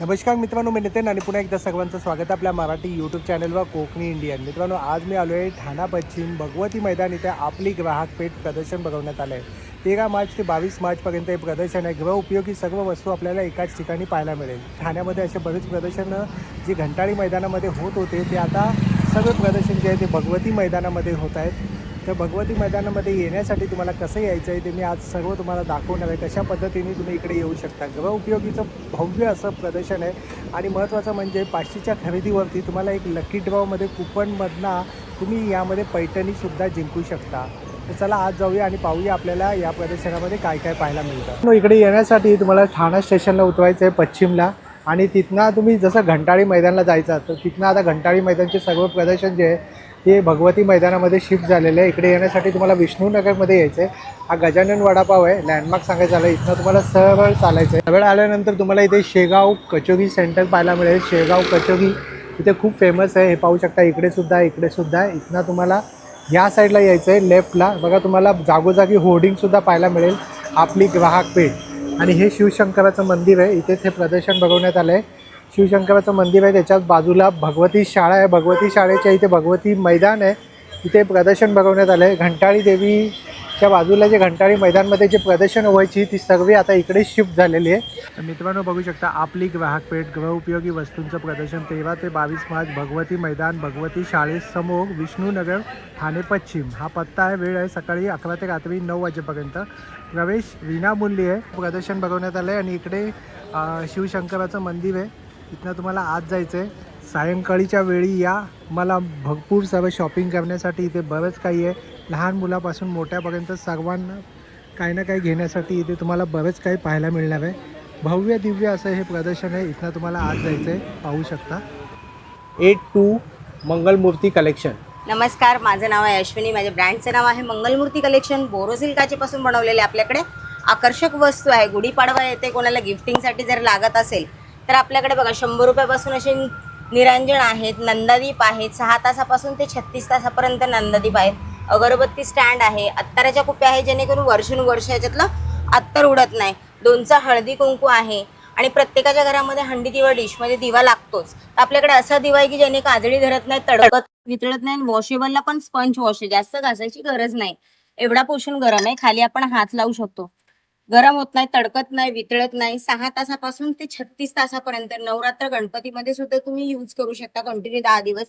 नमस्कार मित्रांनो, मी नितीन आणि पुन्हा एकदा सर्वांचं स्वागत आपल्या मराठी यूट्यूब चॅनलवर कोकणी इंडियन. मित्रांनो, आज मी आलो आहे ठाणा पश्चिम भगवती मैदान इथे आपली ग्राहक पेठ प्रदर्शन भरवण्यात आलं आहे. 13 मार्च ते 22 मार्चपर्यंत हे प्रदर्शन आहे. गृह उपयोगी सर्व वस्तू आपल्याला एकाच ठिकाणी पाहायला मिळेल. ठाण्यामध्ये असे बरेच प्रदर्शनं जे घंटाळी मैदानामध्ये होत होते ते आता सगळे प्रदर्शन जे आहे ते भगवती मैदानामध्ये होत आहेत. तर भगवती मैदानामध्ये येण्यासाठी तुम्हाला कसं यायचं आहे ते मी आज सर्व तुम्हाला दाखवणार आहे. कशा पद्धतीने तुम्ही इकडे येऊ शकता. गृह उपयोगीचं भव्य असं प्रदर्शन आहे आणि महत्त्वाचं म्हणजे 500च्या खरेदीवरती तुम्हाला एक लकी ड्रॉमध्ये कुपनमधनं तुम्ही यामध्ये पैठणीसुद्धा जिंकू शकता. तर चला आज जाऊया आणि पाहूया आपल्याला या प्रदर्शनामध्ये काय काय पाहायला मिळतं. इकडे येण्यासाठी तुम्हाला ठाणा स्टेशनला उतरायचं आहे पश्चिमला आणि तिथनं तुम्ही जसं घंटाळी मैदानाला जायचं तर तिथनं आता घंटाळी मैदानचे सर्व प्रदर्शन जे आहे ते भगवती मैदानामध्ये शिफ्ट झालेलं आहे. इकडे येण्यासाठी तुम्हाला विष्णुनगरमध्ये यायचं आहे. हा गजानन वडापाव आहे, लँडमार्क सांगायचं झालं. इथनं तुम्हाला सरळ चालायचं आहे. सरळ आल्यानंतर तुम्हाला इथे शेगाव कचोरी सेंटर पाहायला मिळेल. शेगाव कचोरी इथे खूप फेमस आहे, हे पाहू शकता. इकडेसुद्धा इथनं तुम्हाला या साईडला यायचं आहे लेफ्टला. बघा तुम्हाला जागोजागी होर्डिंगसुद्धा पाहायला मिळेल आपली ग्राहक पेठ. आणि हे शिवशंकराचं मंदिर आहे, इथेच हे प्रदर्शन भरवण्यात आलं आहे. शिवशंकराचं मंदिर आहे, त्याच्याच बाजूला भगवती शाळा आहे. भगवती शाळेच्या इथे भगवती मैदान आहे, इथे प्रदर्शन भरवण्यात आलं आहे. घंटाळी देवीच्या बाजूला जे घंटाळी मैदानमध्ये जे प्रदर्शन व्हायची ती सर्व आता इकडे शिफ्ट झालेली आहे. मित्रांनो बघू शकता आपली ग्राहक पेठ गृहउपयोगी वस्तूंचं प्रदर्शन 13 ते 22 मार्च भगवती मैदान भगवती शाळेसमोर विष्णुनगर ठाणे पश्चिम हा पत्ता आहे. वेळ आहे सकाळी 11 ते रात्री 9 वाजेपर्यंत. प्रवेश विनामूल्य आहे. प्रदर्शन भरवण्यात आलं आहे आणि इकडे शिवशंकराचं मंदिर आहे, इथनं तुम्हाला आज जायचं आहे. सायंकाळीच्या वेळी या, मला भरपूर सर्व शॉपिंग करण्यासाठी इथे बरंच काही आहे. लहान मुलापासून मोठ्यापर्यंत सर्वांना काही ना काही घेण्यासाठी इथे तुम्हाला बरंच काही पाहायला मिळणार आहे. भव्य दिव्य असं हे प्रदर्शन आहे. इथनं तुम्हाला आज जायचं आहे, पाहू शकता. 82 मंगलमूर्ती कलेक्शन. नमस्कार, माझं नाव आहे अश्विनी. माझ्या ब्रँडचं नाव आहे मंगलमूर्ती कलेक्शन. बोरोसिल्काचेपासून बनवलेले आपल्याकडे आकर्षक वस्तू आहे. गुढीपाडवा येते, कोणाला गिफ्टिंगसाठी जर लागत असेल तर आपल्याकडे बघा 100 रुपयापासून असे निरांजन आहेत, नंदादीप आहेत. 6 तासापासून ते 36 तासापर्यंत नंदादीप आहेत. अगरबत्ती स्टँड आहे. अत्तराच्या कुप्या आहे, जेणेकरून वर्षानुवर्ष याच्यातलं अत्तर उडत नाही. दोनचा हळदी कुंकू आहे आणि प्रत्येकाच्या घरामध्ये हंडी दिवा डिशमध्ये दिवा लागतोच. आपल्याकडे असा दिवा आहे की ज्याने काजळी धरत नाही, तडकत वितळत नाही. वॉशेबलला पण स्पंज वॉश आहे, जास्त घासायची गरज नाही. एवढा पोषण गरम आहे, खाली आपण हात लावू शकतो. गरम होत नाही, तडकत नाही, वितळत नाही. 6 तासापासून ते 36 तासापर्यंत नवरात्र गणपतीमध्ये सुद्धा तुम्ही यूज करू शकता कंटिन्यू 10 दिवस.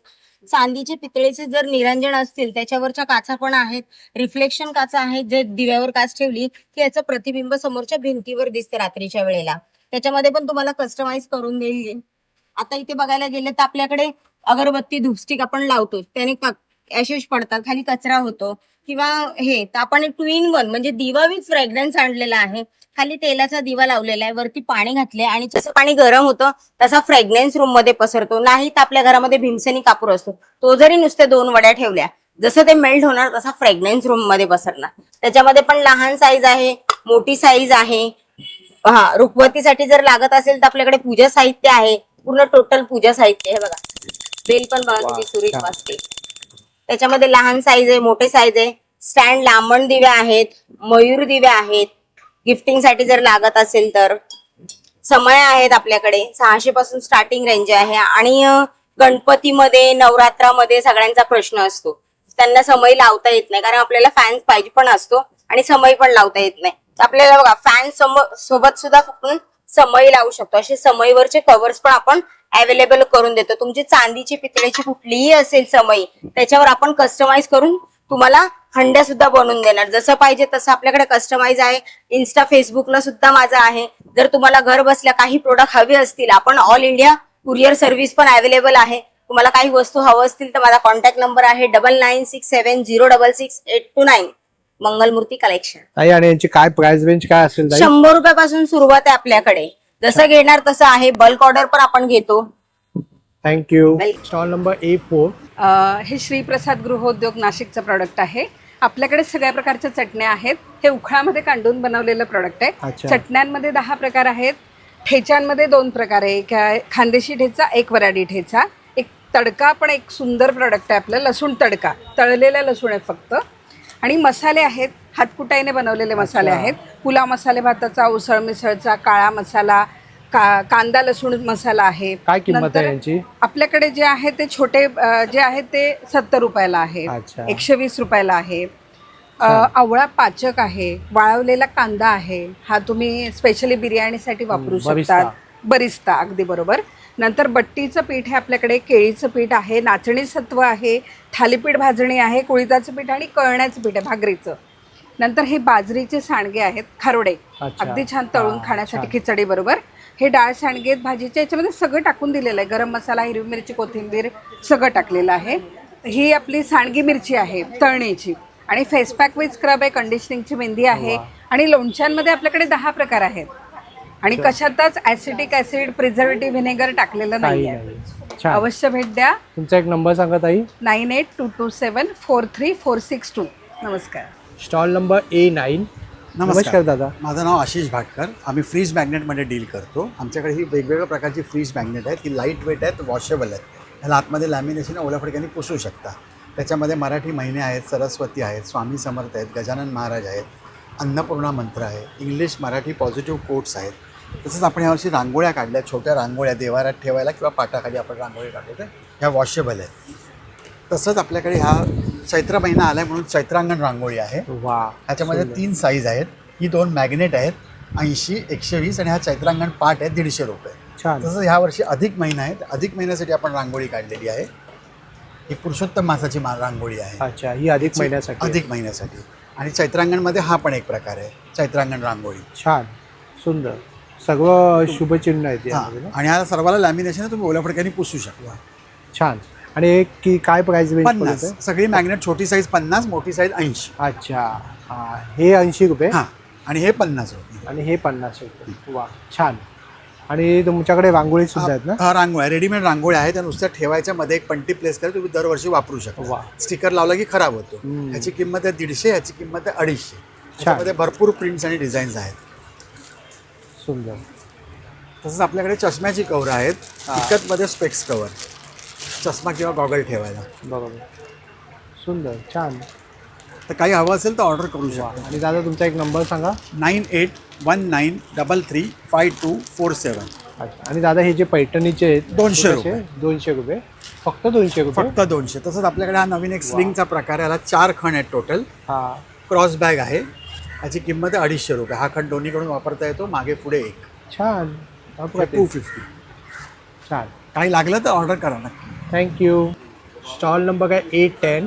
चांदीचे पितळेचे जर निरंजन असतील त्याच्यावरच्या काचा पण आहेत, रिफ्लेक्शन काचा आहेत, जे दिव्यावर काच ठेवली की याचं प्रतिबिंब समोरच्या भिंतीवर दिसते रात्रीच्या वेळेला. त्याच्यामध्ये पण तुम्हाला कस्टमाइज करून देईल. आता इथे बघायला गेलं तर आपल्याकडे अगरबत्ती धूपस्टिक आपण लावतो, त्याने ऍशेस पडतात, खाली कचरा होतो. किंवा हे तर आपण 2 in 1 म्हणजे दिवा विथ फ्रेग्रन्स आणलेला आहे. खाली तेलाचा दिवा लावलेला आहे, वरती पाणी घातले आणि जसं पाणी गरम होतं तसा फ्रेग्रन्स रूम मध्ये पसरतो. नाही तर आपल्या घरामध्ये भीमसेनी कापूर असतो, तो जरी नुसते 2 वड्या ठेवल्या, जसं ते मेल्ट होणार तसा फ्रेग्रन्स रूम मध्ये पसरणार. त्याच्यामध्ये पण लहान साईज आहे, मोठी साईज आहे. रुखवतीसाठी जर लागत असेल तर आपल्याकडे पूजा साहित्य आहे, पूर्ण टोटल पूजा साहित्य. हे बघा, बेल पण बघा किती सुरेख वाजते. त्याच्यामध्ये लहान साईज आहे, मोठे साईज आहे. स्टँड लांबण दिवे आहेत, मयूर दिवे आहेत, गिफ्टिंगसाठी जर लागत असेल तर. समय आहेत आपल्याकडे 600 पासून स्टार्टिंग रेंज आहे. आणि गणपतीमध्ये नवरात्रामध्ये सगळ्यांचा प्रश्न असतो, त्यांना समय लावता येत नाही कारण आपल्याला फॅन पाहिजे पण असतो आणि समय पण लावता येत नाही. आपल्याला बघा फॅन सोबत सुद्धा आपण समय लावू शकतो. असे समईवरचे कव्हर्स पण आपण अवेलेबल करून देतो. तुमची चांदीची पितळेची कुठलीही असेल समई, त्याच्यावर आपण कस्टमाइज करून तुम्हाला हंड्या सुद्धा बनवून देणार. जसं पाहिजे तसं आपल्याकडे कस्टमाइज आहे. इन्स्टा फेसबुकला सुद्धा माझं आहे. जर तुम्हाला घर बसल्या काही प्रोडक्ट हवे असतील, आपण ऑल इंडिया कुरिअर सर्व्हिस पण अवेलेबल आहे. तुम्हाला काही वस्तू हवं असतील तर माझा कॉन्टॅक्ट नंबर आहे 9967066829. मंगलमूर्ती कलेक्शन. आणि यांची काय प्राइस रेंज काय असेल? 100 रुपयापासून सुरुवात आहे आपल्याकडे. जसं घेणार तसं आहे. बल्क ऑर्डर पण आपण घेतो. थँक्यू. Stall number A4. हे श्रीप्रसाद गृहोद्योग नाशिकचं प्रॉडक्ट आहे. आपल्याकडे सगळ्या प्रकारच्या चटण्या आहेत. हे उखळामध्ये कांडून बनवलेलं प्रॉडक्ट आहे. चटण्यांमध्ये 10 प्रकार आहेत. ठेच्यांमध्ये 2 प्रकार आहे, खानदेशी ठेचा, एक वराडी ठेचा. एक तडका पण एक सुंदर प्रॉडक्ट आहे आपलं, लसूण तडका, तळलेला लसूण आहे फक्त. आणि मसाले आहेत, हातकुटाईने बनवलेले मसाले आहेत. पुलाव मसाले भाताचा, उसळ मिसळचा, काळा मसाला, कांदा लसूण मसाला आहे. काय किंमत आहे नंतर यांची? आपल्याकडे जे आहे ते छोटे जे आहेत ते 70 रुपयाला आहे, अच्छा. 120 रुपयाला आहे. आवळा पाचक आहे, वाळवलेला कांदा आहे, हा तुम्ही स्पेशली बिर्याणीसाठी वापरू शकतात. बरिस्ता, अगदी बरोबर. नंतर बट्टीचं पीठ आहे आपल्याकडे, केळीचं पीठ आहे, नाचणी सत्व आहे, थालीपीठ भाजणी आहे, कुळीताचं पीठ आणि कळण्याचं पीठ आहे भाकरीचं. नंतर हे बाजरीचे सांडगे आहेत, खारोडे, अगदी छान तळून खाण्यासाठी खिचडी बरोबर. हे डाळ सांडगे आहेत भाजीचे, याच्यामध्ये सगळं टाकून दिलेलं आहे, गरम मसाला, हिरवी मिरची, कोथिंबीर सगळं टाकलेलं आहे. ही आपली सांडगी मिरची आहे तळणीची, आणि फेस पॅक विथ स्क्रब आहे, कंडिशनिंगची मेहंदी आहे, आणि लोणच्यांमध्ये आपल्याकडे 10 प्रकार आहेत. आणि कशातच ॲसिडिक ॲसिड, प्रिझर्वेटिव्ह, व्हिनेगर टाकलेलं नाही आहे. अवश्य भेट द्या. तुमचा एक नंबर सांगा ताई. 9822743462. नमस्कार. Stall number A9. नमस्कार दादा. माझं नाव आशिष भाटकर. आम्ही फ्रीज मॅग्नेटमध्ये डील करतो. आमच्याकडे ही वेगवेगळ्या प्रकारची फ्रीज मॅग्नेट आहेत. ही लाईट वेट आहेत, वॉशेबल आहेत. ह्याला आतमध्ये लॅमिनेशन ओल्या फडक्याने पुसू शकता. त्याच्यामध्ये मराठी महिने आहेत, सरस्वती आहेत, स्वामी समर्थ आहेत, गजानन महाराज आहेत, अन्नपूर्णा मंत्र आहे, इंग्लिश मराठी पॉझिटिव्ह कोट्स आहेत. तसंच आपण यावर्षी रांगोळ्या काढल्या, छोट्या रांगोळ्या देवारात ठेवायला किंवा पाटाखाली आपण रांगोळी काढतो तर ह्या वॉशेबल आहेत. तसंच आपल्याकडे ह्या चैत्र महिना आला आहे म्हणून चैत्रांगण रांगोळी आहे. वा. ह्याच्यामध्ये 3 साईज आहेत. ही 2 मॅग्नेट आहेत, 80, 120, आणि हा चैत्रांगण पाट आहे 150 रुपये. छान. तसंच ह्या वर्षी अधिक महिना आहे, अधिक महिन्यासाठी आपण रांगोळी काढलेली आहे. ही पुरुषोत्तम मासाची रांगोळी आहे. अच्छा, ही अधिक महिन्यासाठी. आणि चैत्रांगणमध्ये हा पण एक प्रकार आहे, चैत्रांगण रांगोळी. छान, सुंदर, सर्व शुभचिन्ह आहेत हां, आणि ह्या सर्वाला लॅमिनेशन तुम्ही ओल्या फडक्याने पुसू शकता. छान. आणि एक की काय प्राइस रेंज? 50. सगळी मॅग्नेट छोटी साईज 50, मोठी साईज 80. अच्छा. हां, हे 80 रुपये. हां, आणि हे 50 रुपये. आणि हे 50 रुपये. वा, छान. आणि तुमच्याकडे रांगोळी सुद्धा आहेत ना? हा, रांगोळ्या रेडीमेड रांगोळ्या आहेत. त्या नुसत्या ठेवायच्या, मध्ये एक पंटी प्लेस करा, तुम्ही दरवर्षी वापरू शकता. वा. स्टिकर लावला की खराब होतो. ह्याची किंमत आहे 150, ह्याची किंमत आहे 250. त्याच्यामध्ये भरपूर प्रिंट्स आणि डिझाईन्स आहेत. सुंदर. तसंच आपल्याकडे चष्म्याची कवर आहेत, इकतमध्ये स्पेक्स कवर, चष्मा किंवा गॉगल ठेवायला. बरोबर, सुंदर, छान. तर काही हवं असेल तर ऑर्डर करू शकता. आणि दादा तुमचा एक नंबर सांगा. 9819335247. अच्छा. आणि दादा हे जे पैठणीचे आहेत 200 रुपये. 200 रुपये, फक्त 200 रुपये. फक्त 200. तसंच आपल्याकडे हा नवीन एक स्लिंगचा प्रकार आहे, याला 4 खण आहेत टोटल. हां, क्रॉस बॅग आहे, याची किंमत आहे 250 रुपये. हा खण दोन्हीकडून वापरता येतो, मागे पुढे एक. छान. 250. छान. काही लागलं तर ऑर्डर करा नक्की. थँक्यू. स्टॉल नंबर काय A10.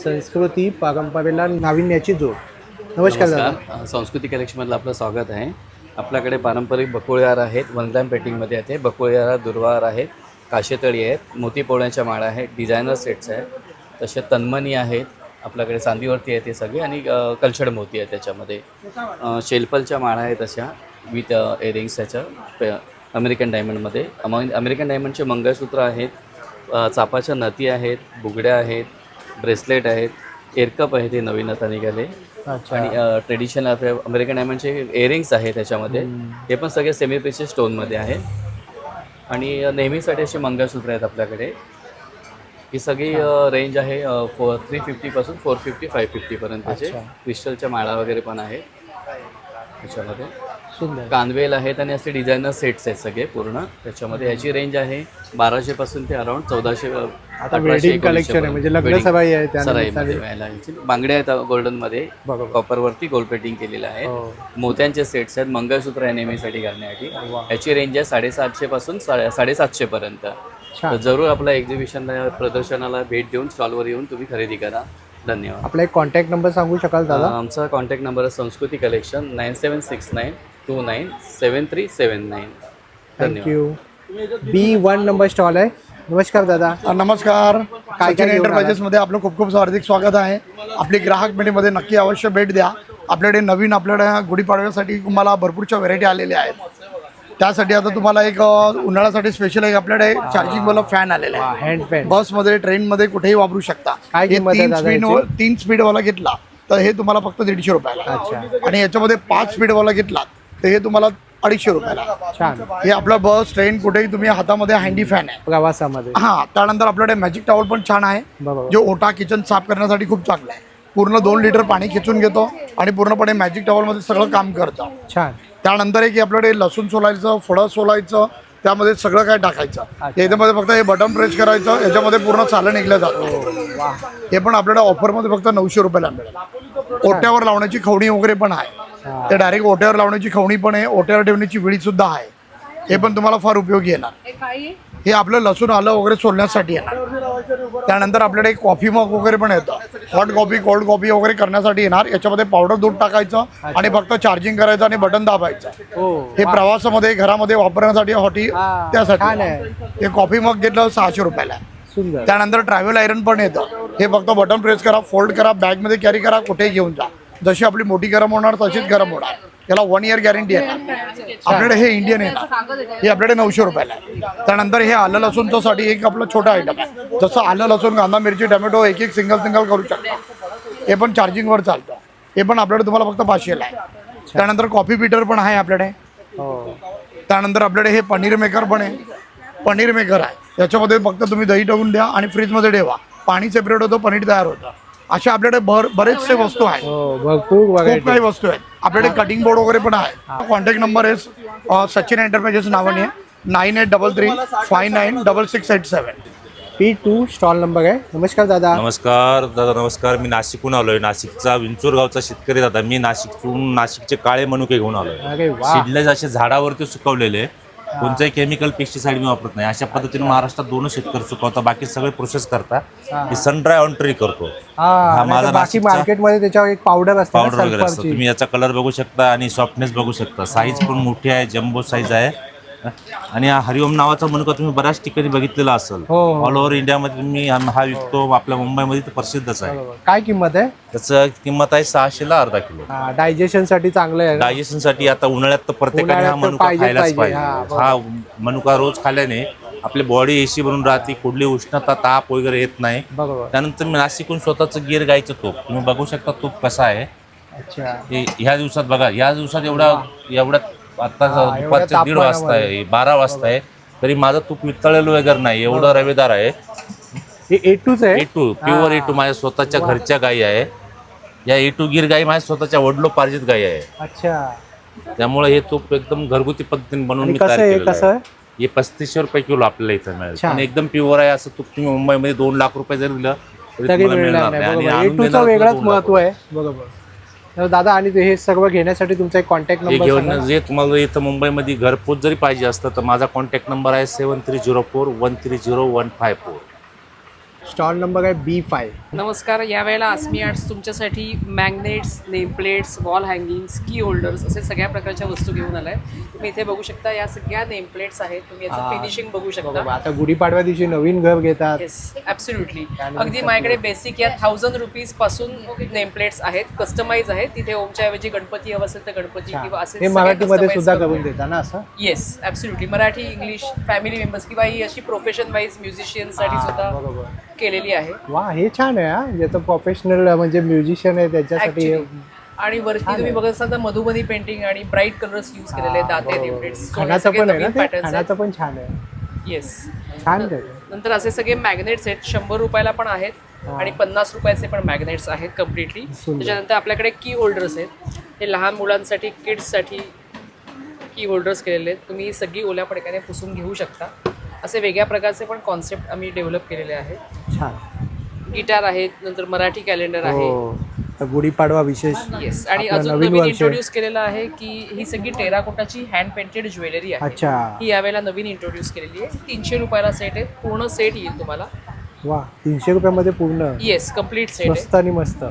संस्कृती परंपरेला नाविन्याची जोड. नमस्कार दादा. संस्कृती कलेक्शनमधलं आपलं स्वागत आहे. आपल्याकडे पारंपरिक बकुळेहार आहेत, 1 ग्रॅम पेटिंगमध्ये आहेत. बकुळेहार, दुर्वाहार आहेत, काशेतळी आहेत, मोती पोळ्यांच्या माळा आहेत, डिझायनर सेट्स आहेत, तसे तन्मणी आहेत, आपल्याकडे चांदीवरती आहेत ते सगळे, आणि कलशड मोती आहेत त्याच्यामध्ये. शेल्पलच्या माळा आहेत अशा विथ इयरिंग्स त्याच्या अमेरिकन डायमंडमध्ये. अमेरिकन डायमंडचे मंगळसूत्र आहेत, चापाच्या नती आहेत, बुगड्या आहेत, ब्रेसलेट आहेत, एअरकप आहेत, हे नवीन आता निघाले. अच्छा. आणि ट्रेडिशनल अमेरिकन डायमंडचे इयरिंग्स आहेत त्याच्यामध्ये. हे पण सगळे सेमी प्रिशियस स्टोनमध्ये आहेत. आणि नेहमीसाठी असे मंगळसूत्र आहेत आपल्याकडे. ही सगळी रेंज आहे 350 पासून 450, 550 पर्यंतचे. क्रिस्टलच्या माळा वगैरे पण आहेत त्याच्यामध्ये. सुंदर. कानवेल आहेत, आणि असे डिझायनर सेट्स आहेत सगळे पूर्ण त्याच्यामध्ये. ह्याची रेंज आहे 1200 पासून ते अराउंड 1400. आता वेडिंग कलेक्शन आहे, म्हणजे लग्न सराई आहे सराईमध्ये बांगड्या आहेत गोल्डनमध्ये, बरोबर. कॉपरवरती गोल्ड प्लेटिंग केलेलं आहे. मोत्यांचे सेट्स आहेत, मंगळसूत्र आहे नेहमीसाठी घालण्यासाठी. ह्याची रेंज आहे 750 पासून 750 पर्यंत. तर जरूर आपल्या एक्झिबिशनला, प्रदर्शनाला भेट देऊन स्टॉलवर येऊन तुम्ही खरेदी करा. धन्यवाद. आपला एक कॉन्टॅक्ट नंबर सांगू शकाल दादा? आमचा कॉन्टॅक्ट नंबर आहे संस्कृती collection 9769297379. Thank you. B1 number stall आहे. नमस्कार दादा. नमस्कार. काय सचिन घेऊन एंटरप्राइजेसमध्ये आपलं खूप खूप हार्दिक स्वागत आहे. आपली ग्राहक भेटीमध्ये नक्की अवश्य भेट द्या. आपल्याकडे नवीन गुढीपाडव्यासाठी तुम्हाला भरपूरच्या व्हेरायटी आलेल्या आहेत. त्यासाठी आता तुम्हाला एक उन्हाळ्यासाठी स्पेशल एक आपल्याकडे चार्जिंग वाला फॅन आलेला आहे. Hand fan. बसमध्ये, ट्रेनमध्ये कुठेही वापरू शकता. काय किंमत आहे दादा याची? 3 स्पीडवाला घेतला तर हे तुम्हाला फक्त 150 रुपयाला. अच्छा. आणि याच्यामध्ये 5 स्पीडवाला घेतला तर हे तुम्हाला 250 रुपयाला. छान. हे आपलं बस, ट्रेन कुठेही तुम्ही हातामध्ये हँडी फॅन आहे प्रवासामध्ये. हां. त्यानंतर आपल्याकडे मॅजिक टॉवल पण छान आहे, बरोबर. जो ओटा किचन साफ करण्यासाठी खूप चांगला आहे. पूर्ण 2 लिटर पाणी खेचून घेतो आणि पूर्णपणे मॅजिक टॉवलमध्ये सगळं काम करतो. छान. त्यानंतर एक आपल्याकडे लसूण सोलायचं, फळं सोलायचं, त्यामध्ये सगळं काय टाकायचं. याच्यामध्ये फक्त हे बटन प्रेस करायचं, याच्यामध्ये पूर्ण चालं निघलं जातं. हे पण आपल्याकडे ऑफरमध्ये फक्त 900 रुपयाला मिळेल. ओट्यावर लावण्याची खवणी वगैरे पण आहे. ते डायरेक्ट ओट्यावर लावण्याची खवणी पण आहे, ओट्यावर ठेवण्याची विळी सुद्धा आहे. हे पण तुम्हाला फार उपयोगी येणार. हे आपलं लसूण आलं वगैरे सोलण्यासाठी येणार. त्यानंतर आपल्याकडे कॉफी मग वगैरे पण येतं. हॉट कॉफी, कोल्ड कॉफी वगैरे करण्यासाठी येणार. याच्यामध्ये पावडर दूध टाकायचं आणि फक्त चार्जिंग करायचं आणि बटन दाबायचं. हे प्रवासामध्ये घरामध्ये वापरण्यासाठी हॉटी त्यासाठी. हे कॉफी मग घेतलं 600 रुपयाला. सुंदर. त्यानंतर ट्रॅव्हल आयरन पण येतं. हे फक्त बटन प्रेस करा, फोल्ड करा, बॅगमध्ये कॅरी करा, कुठेही घेऊन जा. जशी आपली मोठी गरम होणार तशीच गरम होणार. याला 1 इयर गॅरंटी येणार. आपल्याकडे हे इंडियन येणार. हे आपल्याकडे 900 रुपयाला आहे. त्यानंतर हे आलं लसूणसाठी एक आपलं छोटं आयटम आहे. जसं आलं लसूण, कांदा, मिरची, टोमॅटो एक एक सिंगल करू शकता. हे पण चार्जिंगवर चालतं. हे पण आपल्याकडे तुम्हाला फक्त 500 ला आहे. त्यानंतर कॉफी बीटर पण आहे आपल्याकडे. त्यानंतर आपल्याकडे हे पनीर मेकर पण आहे. पनीर मेकर आहे. याच्यामध्ये फक्त तुम्ही दही टाकून द्या आणि फ्रीजमध्ये ठेवा. पाणी सेपरेट होतं, पनीर तयार होतं. अशा आपल्याकडे बरेचसे वस्तू आहेत. भरपूर खूप काही वस्तू आहेत. आपल्याकडे कटिंग बोर्ड वगैरे पण आहे. कॉन्टॅक्ट नंबर आहे सचिन एंटरप्राइजेस नावाने 9833596687. P2 स्टॉल नंबर आहे. नमस्कार दादा. नमस्कार दादा. नमस्कार. मी नाशिकहून आलो आहे. नाशिकचा विंचूर गावचा शेतकरी दादा. मी नाशिकचे काळे मनुके घेऊन आलो आहे. अरे वा. शिडलेज असे झाडावरती सुकवलेले. कोणतेही केमिकल पेस्टिसाइड मी वापरत नाही. अशा पद्धतीने महाराष्ट्रात 2 शेतकरी सुकवतात. बाकी सगळे प्रोसेस करतात. मी सन ड्राय ऑन ट्री करतो. हा माझा बाकी नाशिकचा मार्केटमध्ये त्याच्यावर एक पावडर असते ना, पावडर वगैरे असतं. सल्फरची. तुम्ही याचा कलर बघू शकता आणि सॉफ्टनेस बघू शकता. साईज पण मोठी आहे, जम्बो साईज आहे. आणि हा हरिओम नावाचा मनुका तुम्ही बऱ्याच ठिकाणी बघितलेला असेल. ऑल ओव्हर इंडियामध्ये तुम्ही हा विकतो. आपल्या मुंबईमध्ये तर प्रसिद्धच आहे. काय किंमत आहे? त्याचं किंमत आहे 600 ला अर्धा किलो. डायजेशन साठी चांगलं आहे. डायजेशन साठी आता उन्हाळ्यात तर प्रत्येकाने हा उन्हाळ्यात तर मनुका पाहिजेच खायलाच पाहिजे. पाहिजे. हा मनुका रोज खाल्ल्याने आपली बॉडी एसी बनून राहते. कुठली उष्णता, ताप वगैरे येत नाही. बरोबर. त्यानंतर मी नाशिकहून स्वतःचं गिर गायचं तूप तुम्ही बघू शकता. तूप कसा आहे. अच्छा. ह्या दिवसात बघा. या दिवसात एवढ्या आता दुपारचे 1:30 वाजता आहे, 12 वाजता आहे, तरी माझं तूप वितळलेलं वगैरे नाही. एवढं रवेदार आहे. हे A2 आहे. A2 प्युअर A2 माझ्या स्वतःच्या घरच्या गायी आहे. या A2 गिर गाई माझ्या स्वतःच्या वडिलोपार्जित गायी आहे. अच्छा. त्यामुळे हे तूप एकदम घरगुती पद्धतीने बनवून आणि मी कसं तयार आहे केलेलं कसं आहे. आहे? हे 3500 रुपये किलो आपल्याला इथं मिळेल. छान. आणि एकदम प्युअर आहे. असं तूप तुम्ही मुंबईमध्ये 2 लाख रुपये जरी दिलं तरी तरी तुम्हाला मिळणार मिळणार नाही. नाही. आणि बरोबर. आणून A2चं देणार वेगळंच 2 लाख महत्व आहे. बरोबर. तर दादा, आणि हे सर्व घेण्यासाठी तुमचा एक कॉन्टॅक्ट हे नंबर घेऊन सांगा. जे तुम्हाला इथं मुंबईमध्ये घरपोच जरी पाहिजे असतं तर माझा कॉन्टॅक्ट नंबर आहे 7304130154. स्टॉल नंबर आहे B5. नमस्कार. यावेळेला अस्मी आर्ट्स तुमच्यासाठी मॅग्नेट्स, नेमप्लेट्स, वॉल हँगिंग्स, की होल्डर्स असे सगळ्या प्रकारच्या वस्तू घेऊन आलाय. तुम्ही इथे बघू शकता. या सगळ्या नेमप्लेट्स आहेत. तुम्ही याचं फिनिशिंग बघू बरोबर. शकता. आता गुढीपाडव्या दिवशी नवीन घर घेतात. Yes, absolutely. अगदी माझ्याकडे बेसिक या 1000 रुपीज पासून नेमप्लेट्स आहेत. कस्टमाइज आहेत. तिथे ओमच्या ऐवजी गणपती हवं असेल तर गणपती किंवा असे हे मराठीमध्ये सुद्धा करून देता ना असं? Yes, absolutely. Marathi, English, family members किंवा ही अशी प्रोफेशन वाईज म्युझिशियनसाठी सुद्धा बरोबर. केलेली आहे. वा, हे छान आहे. हा, ज्याचं प्रोफेशनल म्हणजे म्युझिशियन आहे त्याच्यासाठी हे Actually. आणि वरती तुम्ही बघत असाल तर मधुबनी पेंटिंग आणि ब्राईट कलर्स यूज केलेले आहेत. दाते, नेमप्लेट्स, खाण्याचं पण आहे ना ते? खाण्याचं पण छान आहे. येस. छान आहे. नंतर असे सगळे मॅग्नेट्स आहेत. 100 रुपयाला पण आहेत आणि 50 रुपयाचे पण मॅग्नेट्स आहेत कम्प्लिटली. त्याच्यानंतर आपल्याकडे की होल्डर्स आहेत. हे लहान मुलांसाठी, किड्ससाठी की होल्डर्स केलेले आहेत. तुम्ही सगळी ओल्या फडक्याने पुसून घेऊ शकता. असे वेगळ्या प्रकारचे पण कॉन्सेप्ट आम्ही डेव्हलप केलेले आहेत. छान. गिटार आहेत. नंतर मराठी कॅलेंडर आहे. हो. तर गुढीपाडवा विशेष. येस. आणि आपलं अजून नवीन नवीन वर्ष. इंट्रोड्यूस केलेलं आहे की ही सगळी टेराकोटाची हँड पेंटेड ज्वेलरी आहे. अच्छा. ही यावेळेला नवीन इंट्रोड्यूस केलेली आहे. 300 रुपयाला सेट आहे. पूर्ण सेट येईल तुम्हाला. वा, 300 रुपयामध्ये पूर्ण. येस, कम्प्लीट सेट आहे. स्वस्त आणि मस्त.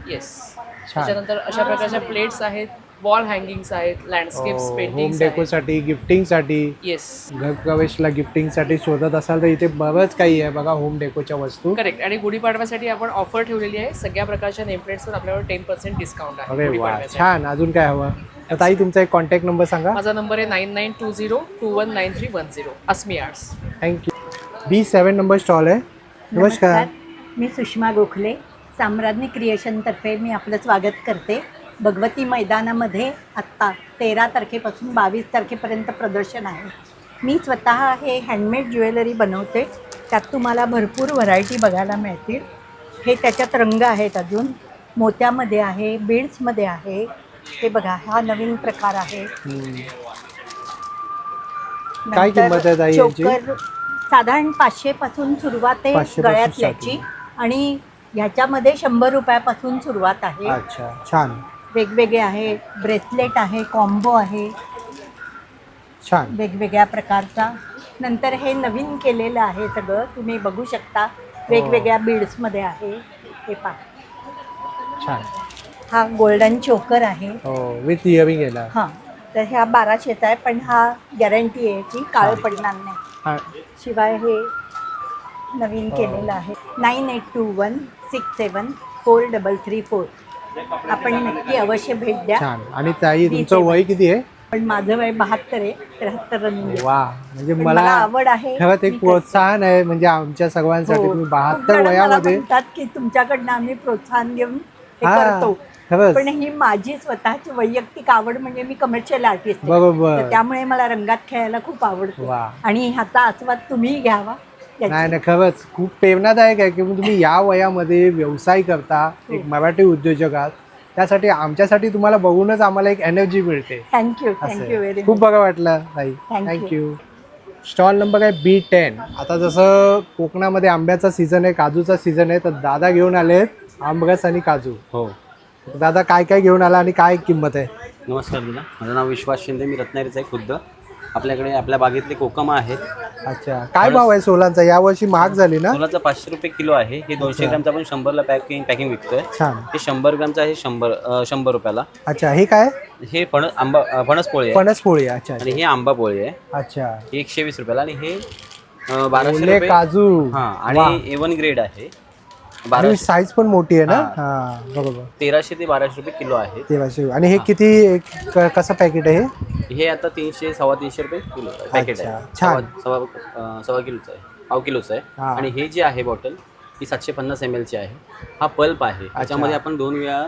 येस. त्याच्यानंतर अशा प्रकारच्या प्लेट्स आहेत. वॉल हँगिंग्स आहेत. लँडस्केप्स, होम पेंटिंग्स डेकोसाठी, गिफ्टिंगसाठी, येस, घरप्रवेशला गिफ्टिंगसाठी शोधत असाल तर इथे बरंच काही आहे बघा होम डेकोच्या वस्तू. करेक्ट. आणि गुढीपाडव्यासाठी आपण ऑफर ठेवलेली आहे. सगळ्या प्रकारच्या नेमप्लेट्सवर आपल्यावर 10% डिस्काउंट आहे अरे वा, गुढीपाडव्यासाठी. छान. अजून काय हवं? तर ताई, तुमचा एक कॉन्टॅक्ट नंबर सांगा. माझा नंबर आहे 9920219310. Asmi arts. Thank you. B7 number stall आहे. नमस्कार. मी सुषमा गोखले, साम्राज्ञी क्रिएशनतर्फे मी आपलं स्वागत करते. भगवती मैदानामध्ये आत्ता 13 तारखेपासून 22 तारखेपर्यंत प्रदर्शन आहे. मी स्वतः हे हँडमेड ज्वेलरी बनवते. त्यात तुम्हाला भरपूर व्हरायटी बघायला मिळतील. हे त्याच्यात रंग आहेत. अजून मोत्यामध्ये आहे, बीड्समध्ये आहे, हे बघा हा नवीन प्रकार आहे. काय नंतर किंमत आहे ताई याची? चोकर साधारण 500 पासून सुरुवात आहे 500 पासून गळ्यातल्याची आणि ह्याच्यामध्ये 100 रुपयापासून सुरुवात आहे. अच्छा, छान वेगवेगळे आहे, ब्रेसलेट आहे, कॉम्बो आहे छान. वेगवेगळ्या प्रकारचा. नंतर हे नवीन केलेलं आहे सगळं, तुम्ही बघू शकता वेगवेगळ्या बीड्समध्ये आहे. हे पहा, छान. हा गोल्डन चोकर आहे. हो, विथ इयरिंग याला. हां, तर ह्या 1200चा आहे, पण हा गॅरंटी आहे याची, काळ पडणार नाही. हा, शिवाय हे नवीन केलेलं आहे 9821674334. आपण नक्की अवश्य भेट द्या. छान. आणि ताई तुमचं वय किती आहे? पण माझं वय 72 आहे, 73 रनिंग आहे. वा, म्हणजे पण मला आवड आहे. खरंच एक मी प्रोत्साहन आहे म्हणजे आमच्या सर्वांसाठी. हो. तुम्ही खूप 72 जण मला वयामध्ये. म्हणतात की तुमच्याकडनं आम्ही प्रोत्साहन घेऊन हे हा, करतो. खरंच. पण ही माझी स्वतःची वैयक्तिक आवड, म्हणजे मी कमर्शियल आर्टिस्ट आहे. बरोबर. तर त्यामुळे मला रंगात खेळायला खूप आवडतं वा. आणि ह्याचा आस्वाद तुम्ही घ्यावा याची. नाही नाही, खरंच खूप प्रेरणादायक आहे की तुम्ही या वयामध्ये व्यवसाय करता, एक मराठी उद्योजक आहात. त्यासाठी आमच्यासाठी तुम्हाला बघूनच आम्हाला एक एनर्जी मिळते. थँक्यू असं थँक्यू आहे. व्हेरी खूप बघा वाटलं ताई. Thank you. Thank you. Stall number आहे B10. आता जसं कोकणामध्ये आंब्याचा सीझन आहे, काजूचा सीझन आहे, तर दादा घेऊन आलेत आमरस आणि काजू. हो. दादा काय काय घेऊन आला आणि काय किंमत आहे? नमस्कार दादा, माझं नाव विश्वास शिंदे, मी रत्नागिरीचा आहे खुद्द. आपल्याकडे आपल्या बागेतले कोकम आहेत. अच्छा, काय भाव आहे सोलांचा? यावर्षी महाग झाली ना? सोलाचा 500 रुपये किलो आहे. हे 200 ग्रामचा आपण 100ला पॅकिंग विकतोय. छान. हे 100 ग्रामचं आहे 100 रुपयाला. अच्छा, हे काय? हे फणस पोळी आहे फणस पोळी. अच्छा आणि हे आंबा पोळी आहे. अच्छा. हे 120 रुपयाला आणि हे 1200 ओले रुपये. काजू. हां, वा. आणि A1 ग्रेड आहे. आणि साईज पण मोठी आहे ना? हा. हा, बरोबर. 1300 ते 1200 रुपये किलो आहे. तेव्हाशी. आणि हे किती कसं पॅकेट आहे हे? हे आता 300-350 रुपये किलो पॅकेट आहे. अच्छा, छान. सव्वा किलोचं आहे, पाव किलोचं आहे. हा. आणि हे जे आहे बॉटल ही 750 ml ची आहे. हा पल्प आहे. याच्यामध्ये आपण 2 वेळा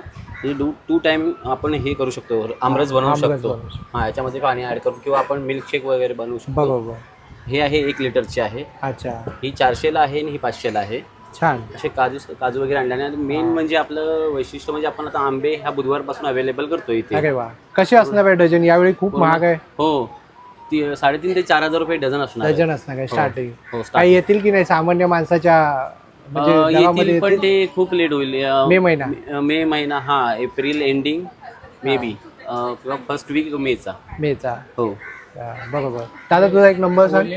टू टाइम आपण हे करू शकतो, आमरस बनवू आमरस शकतो. बनवू शकतो. हां, याच्यामध्ये पाणी ॲड करून किंवा आपण मिल्कशेक वगैरे बनवू शकतो. बरोबर. हे आहे 1 लिटरची आहे. अच्छा, ही 400ला आहे आणि ही 500ला आहे. छान. असे काजू वगैरे आणल्याने. आणि मेन म्हणजे आपलं वैशिष्ट्य म्हणजे आपण आता आंबे ह्या बुधवारपासून अवेलेबल करतो इथे. अरे वा. कसे असणार आहे डझन? यावेळी खूप महाग आहे. हो, 3,500 ते 4,000 रुपये डझन असणार. डझन असणार काय स्टार्टिंग? हो, काही येतील की नाही सामान्य माणसाच्या म्हणजे गावामध्ये येतील, पण येतील? ते खूप लेट होईल. मे महिना. हा, एप्रिल एंडिंग मे बी किंवा फर्स्ट वीक मेचा. मेचा. हो हा, बरोबर. दादा तुझा एक नंबर सांग.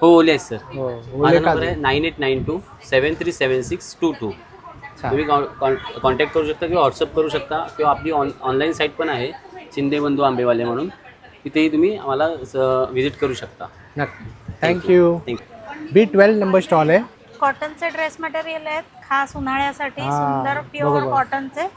हो, ओले आहेत सर. हो, माझा ओले नंबर काजू. आहे 9892737622. छान. तुम्ही कॉन्टॅक्ट करू शकता किंवा व्हॉट्सअप करू शकता किंवा आपली ऑनलाईन साईट पण आहे शिंदे बंधू आंबेवाले म्हणून. तिथेही तुम्ही आम्हाला व्हिजिट करू शकता. नक्की. Thank you. Thank you. B12 number stall आहे. कॉटनचे ड्रेस मटेरियल आहेत, खास उन्हाळ्यासाठी हा, सुंदर प्युअर बरोबर. कॉटनचे.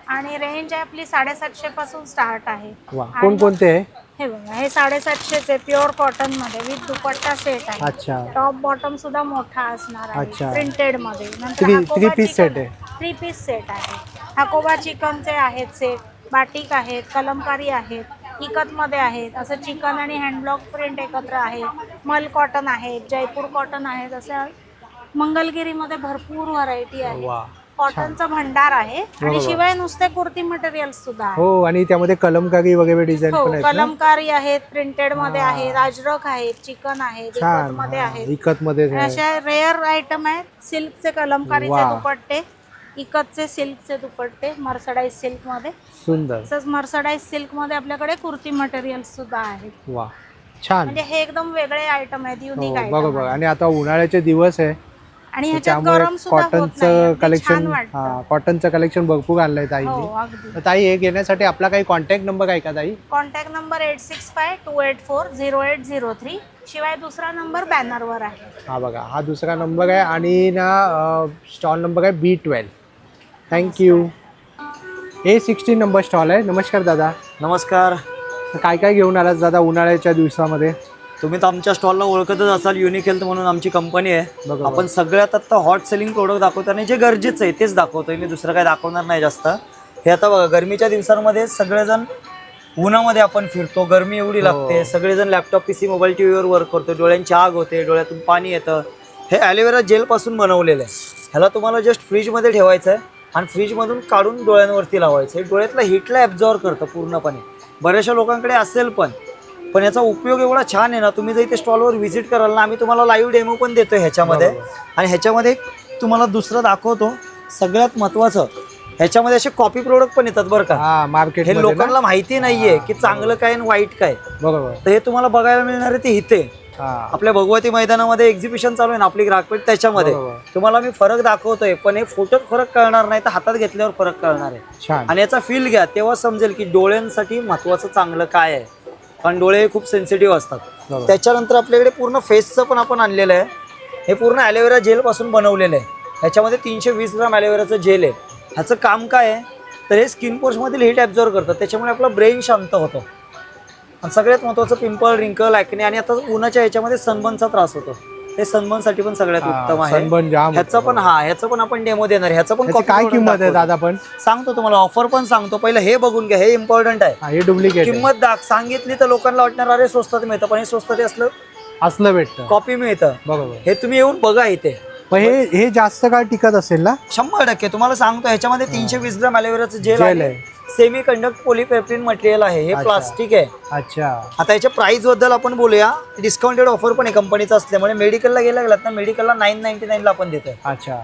आणि रेंज आहे आपली 750 पासून स्टार्ट आहे. वा. आणि कोणकोणते आहे? हे बघा, हे 750चे प्युअर कॉटन मध्ये विथ दुपट्टा सेट आहे. अच्छा. टॉप बॉटम सुद्धा मोठा असणार आहे अच्छा. प्रिंटेड मध्ये. थ्री पीस सेट आहे. 3 पीस सेट आहे. हाकोबा चिकनचे आहेत सेट, बाटिक आहेत, कलमकारी आहेत, इकत मध्ये आहेत. असं चिकन आणि हँडब्लॉक प्रिंट एकत्र आहे. मल कॉटन आहेत, जयपूर कॉटन आहेत. असं मंगलगिरीमध्ये भरपूर व्हरायटी आहे. वा. कॉटनचा भंडार आहे. आणि बरोबर. शिवाय नुसते कुर्ती मटेरियल सुद्धा आहे. हो, आणि त्यामध्ये कलमकारी वगैरे डिझाईन हो, पण आहेत ना? कलमकारी आहेत, प्रिंटेड मध्ये आहेत, अजरक आहेत, चिकन आहेत, छान. इकत मध्ये आहेत. इकत मध्ये अशा रेअर आयटम आहेत. सिल्कचे कलमकारीचे वा. दुपट्टे, इकतचे सिल्कचे दुपट्टे, मर्सडाईज सिल्क मध्ये. सुंदर. तसंच मर्सडाईज सिल्क मध्ये आपल्याकडे कुर्ती मटेरियल सुद्धा आहेत. वा, छान. म्हणजे हे एकदम वेगळे आयटम आहेत, युनिक हो, आयटम. बरोबर. आणि आता उन्हाळ्याचे दिवस आहे, आणि ह्याच्यात त्यामुळे गरम सुद्धा होत नाही. कॉटनचं अगदी छान कलेक्शन. वाटतं. हा, कॉटनचं कलेक्शन भरपूर आणलंय हो, ताईंनी. अगदी. तर ताई, हे घेण्यासाठी आपला काही कॉन्टॅक्ट नंबर आहे का ताई? Contact number 8652840803. शिवाय दुसरा नंबर बॅनरवर आहे. हा बघा, हा दुसरा नंबर आहे. आणि ना स्टॉल नंबर आहे B12. Thank you. A16 number stall आहे. नमस्कार दादा. नमस्कार. तर काय काय घेऊन आलात दादा उन्हाळ्याच्या दिवसामध्ये? तुम्ही तर आमच्या स्टॉलला ओळखतच असाल, युनिक हेल्थ म्हणून आमची कंपनी आहे. बरोबर. आपण सगळ्यात आता हॉट सेलिंग प्रोडक्ट दाखवतो आणि जे गरजेचं आहे तेच दाखवतोय. मी दुसरं काय दाखवणार नाही जास्त. हे आता बघा, गरमीच्या दिवसांमध्ये सगळेजण उन्हामध्ये आपण फिरतो, गरमी एवढी लागते, सगळेजण लॅपटॉप PC मोबाईल टीव्हीवर वर्क करतो, डोळ्यांची आग होते, डोळ्यातून पाणी येतं. हे ॲलोवेरा जेलपासून बनवलेलं आहे. ह्याला तुम्हाला जस्ट फ्रीजमध्ये ठेवायचं आहे आणि फ्रीजमधून काढून डोळ्यांवरती लावायचं. हे डोळ्यातल्या हीटला ॲब्झॉर्व करतं पूर्णपणे. बऱ्याचशा लोकांकडे असेल पण याचा उपयोग एवढा छान आहे ना. तुम्ही जर इथे स्टॉलवर व्हिजिट कराल ना, आम्ही तुम्हाला लाईव्ह डेमो पण देतो ह्याच्यामध्ये. आणि ह्याच्यामध्ये तुम्हाला दुसरं दाखवतो, सगळ्यात महत्त्वाचं ह्याच्यामध्ये असे कॉपी प्रोडक्ट पण येतात बरं का. मार्केट हे लोकांना माहिती नाहीये की चांगलं काय आणि वाईट काय. बरोबर. तर हे तुम्हाला बघायला मिळणार आहे ते इथे आपल्या भगवती मैदानामध्ये एक्झिबिशन चालू आहे ना आपली ग्राहकपेठ, त्याच्यामध्ये तुम्हाला मी फरक दाखवतोय. पण हे फोटोत फरक कळणार नाही, तर हातात घेतल्यावर फरक कळणार आहे. आणि याचा फील घ्या, तेव्हा समजेल की डोळ्यांसाठी महत्वाचं चांगलं काय आहे. कारण डोळे खूप सेन्सिटिव्ह असतात. त्याच्यानंतर आपल्याकडे पूर्ण फेसचं पण आपण आणलेलं आहे. हे पूर्ण ॲलोवेरा जेल पासून बनवलेलं आहे. ह्याच्यामध्ये 320 ग्राम ॲलोवेराचं जेल आहे. ह्याचं काम काय आहे, तर हे स्किन पोर्समधील हीट ॲब्झॉर्व करतं. त्याच्यामुळे आपलं ब्रेन शांत होतं. आणि सगळ्यात महत्त्वाचं पिंपल, रिंकल, ॲक्ने आणि आता उन्हाच्या ह्याच्यामध्ये सनबर्नचा त्रास होतो. हे सनबर्नसाठी पण सगळ्यात उत्तम आहे. ह्याचं पण आपण डेमो देणार. ह्याचं पण काय किंमत आहे दादा? पण सांगतो तुम्हाला, ऑफर पण सांगतो. पहिलं हे बघून घ्या, हे इम्पॉर्टंट आहे. हे डुप्लिकेट किंमत सांगितली तर लोकांना वाटणार अरे स्वस्तात मिळतं, पण हे स्वस्तात असलं भेटतं, कॉपी मिळतं. बरोबर. हे तुम्ही येऊन बघा इथे. पण हे जास्त काळ टिकत असेल ना? 100% तुम्हाला सांगतो. ह्याच्यामध्ये 320 ग्राम ॲलोवेराचं जेल आहे. सेमी कंडक्ट पॉलिपेप्टिन मटेरियल आहे. हे प्लास्टिक आहे. अच्छा. आता याच्या प्राइस बद्दल आपण बोलूया. डिस्काउंटेड ऑफर पण आहे कंपनीचा असल्यामुळे. मेडिकलला गेला ना, मेडिकलला 999 ला आपण देतोय. अच्छा.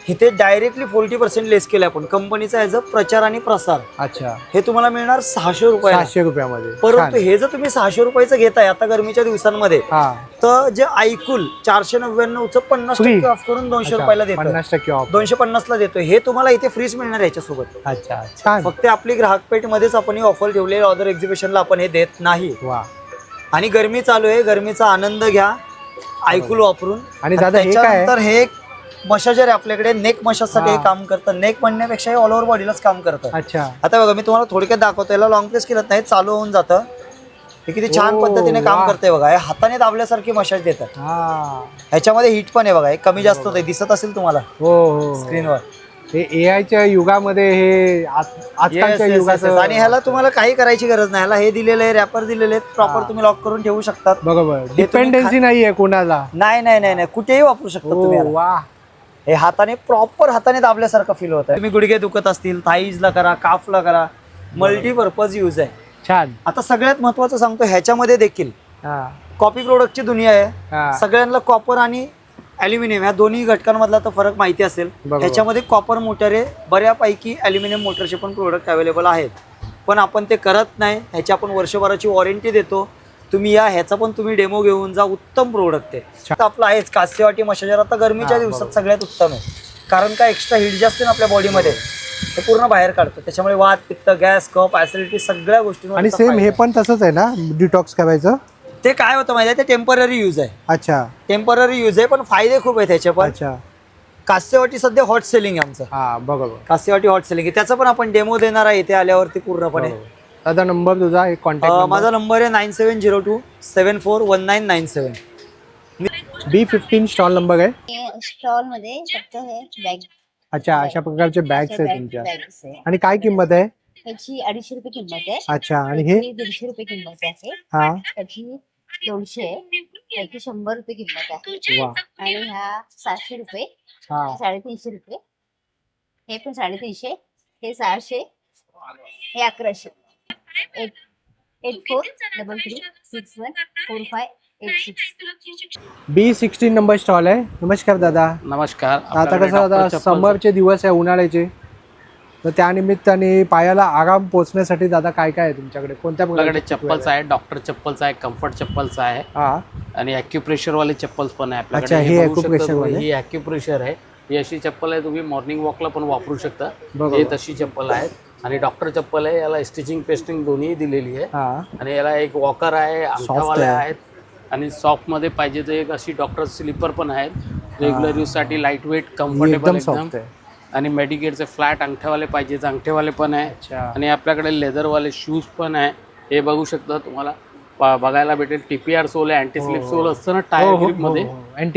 इथे डायरेक्टली 40% लेस केलं आपण कंपनीचा ॲज अ प्रचार आणि प्रसार. अच्छा. हे तुम्हाला मिळणार 600 रुपये. 600 रुपयामध्ये. परंतु हे जर तुम्ही 600 रुपयाचं घेताय आता गरमीच्या दिवसांमध्ये, तर जे ऐकूल 499चं 50% ऑफ करून 200 रुपयाला देतो. 50% ऑफ. 250 ला देतोय. हे तुम्हाला इथे फ्रीज मिळणार याच्यासोबत. अच्छा, छान. फक्त आपली ग्राहकपेठ मध्येच आपण ही ऑफर ठेवलेली, अदर एक्झिबिशनला आपण हे देत नाही. वा. आणि गरमी चालू आहे, गरमीचा आनंद घ्या ऐकूल वापरून. आणि दादा हे काय? त्याच्यानंतर हे मसाजर आहे आपल्याकडे, नेक मसाजसाठी हे काम करतं. नेक म्हणण्यापेक्षा हे ऑल ओव्हर बॉडीलाच काम करतं. अच्छा. आता बघा मी तुम्हाला थोडक्यात दाखवतो. याला लॉंग प्रेस केलं नाही, चालू होऊन जातं. हे किती छान पद्धतीने काम करते बघा. हे हाताने दाबल्यासारखी मसाज देतात. ह्याच्यामध्ये हीट पण आहे बघा. हे कमी जास्त होते, दिसत असेल तुम्हाला स्क्रीनवर. हे एआयच्या युगामध्ये, हे आजकालच्या युगाचं. आणि ह्याला तुम्हाला काही करायची गरज नाही. ह्याला हे दिलेलं आहे, रॅपर दिलेले आहेत, प्रॉपर तुम्ही लॉक करून ठेवू शकतात. बरोबर. डिपेंडन्सी नाहीये कोणाला. नाही, कुठेही वापरू शकता तुम्ही. वा. हे हाताने प्रॉपर हाताने दाबल्यासारखं फील होतं. तुम्ही गुडघे दुखत असतील, थाईजला करा, काफला करा, मल्टीपर्पज यूज आहे. छान. आता सगळ्यात महत्वाचं सांगतो, ह्याच्यामध्ये देखील कॉपी प्रोडक्टची दुनिया आहे. सगळ्यांना कॉपर आणि ॲल्युमिनियम ह्या दोन्ही घटकांमधला तर फरक माहिती असेल. ह्याच्यामध्ये कॉपर मोटर आहे, बऱ्यापैकी ॲल्युमिनियम मोटरचे पण प्रोडक्ट अवेलेबल आहेत. पण आपण ते करत नाही. ह्याची आपण वर्षभराची वॉरंटी देतो. तुम्ही या, ह्याचा पण तुम्ही डेमो घेऊन जा. उत्तम प्रोडक्ट आहे. आपलं आहेच कास्यवाटी मसाजर. आता गरमीच्या दिवसात सगळ्यात उत्तम आहे. कारण काय, एक्स्ट्रा हीट जास्त ना आपल्या बॉडीमध्ये, ते पूर्ण बाहेर काढतो. त्याच्यामुळे वात, पित्त, गॅस, कफ, ऍसिडिटी सगळ्या गोष्टी. आणि सेम हे पण तसंच आहे ना, डिटॉक्स करायचं. ते काय होतं माहिती आहे, ते टेम्पररी यूज आहे. अच्छा. टेम्पररी यूज आहे, पण फायदे खूप आहेत त्याचे पण. अच्छा. कास्यवाटी सध्या हॉट सेलिंग आहे आमचं. बरोबर. कास्यवाटी हॉट सेलिंग आहे. त्याचा पण आपण डेमो देणार आहे इथे आल्यावरती पूर्णपणे. दादा नंबर तुझा, एक कॉन्टॅक्ट. माझा नंबर आहे 9702741997. B15 स्टॉल नंबर आहे. स्टॉल मध्ये फक्त हे बॅग. अच्छा, अशा प्रकारचे बॅग्स आहेत तुमच्या. आणि काय किंमत आहे? त्याची 250 रुपये किंमत आहे. अच्छा. आणि हे 150 रुपये किंमत आहे. त्याची 200, त्याची 100 रुपये किंमत आहे. आणि ह्या 700 रुपये, 350 रुपये. हे पण 350, हे 600, हे 1100. 8433614586. B16 नंबर स्टॉल आहे. नमस्कार दादा. नमस्कार. आता कसं, आता समरचे दिवस आहे, उन्हाळ्याचे, तर त्यानिमित्ताने पायाला आराम पोचण्यासाठी दादा काय काय आहे तुमच्याकडे? कोणत्या आपल्याकडे चप्पल्स आहे, डॉक्टर चप्पल्स आहे, कम्फर्ट चप्पल्स आहे. आणि ॲक्युप्रेशर वाले चप्पल्स पण आहे आपल्याकडे. हे ॲक्युप्रेशर वाले. ही ॲक्युप्रेशर आहे. ही अशी चप्पल आहे, तुम्ही मॉर्निंग वॉकला पण वापरू शकता. हे तशी चप्पल आहे. आणि डॉक्टर चप्पल आहे, याला स्टिचिंग पेस्टिंग दोन्ही दिलेली आहे. आणि याला एक वॉकर आहे, अंगठावाले आहेत. आणि सॉफ्टमध्ये पाहिजे तर एक अशी डॉक्टर स्लीपर पण आहेत, रेग्युलर यूजसाठी. लाईट वेट, कम्फर्टेबल एकदम. आणि मेडिकेटचे फ्लॅट अंगठेवाले पाहिजे तर अंगठेवाले पण आहे. आणि आपल्याकडे लेदरवाले शूज पण आहे. हे बघू शकता, तुम्हाला बघायला भेटेल. TPR सोल आहे, अँटी स्लिप सोल असतं ना टायर ग्रिपमध्ये,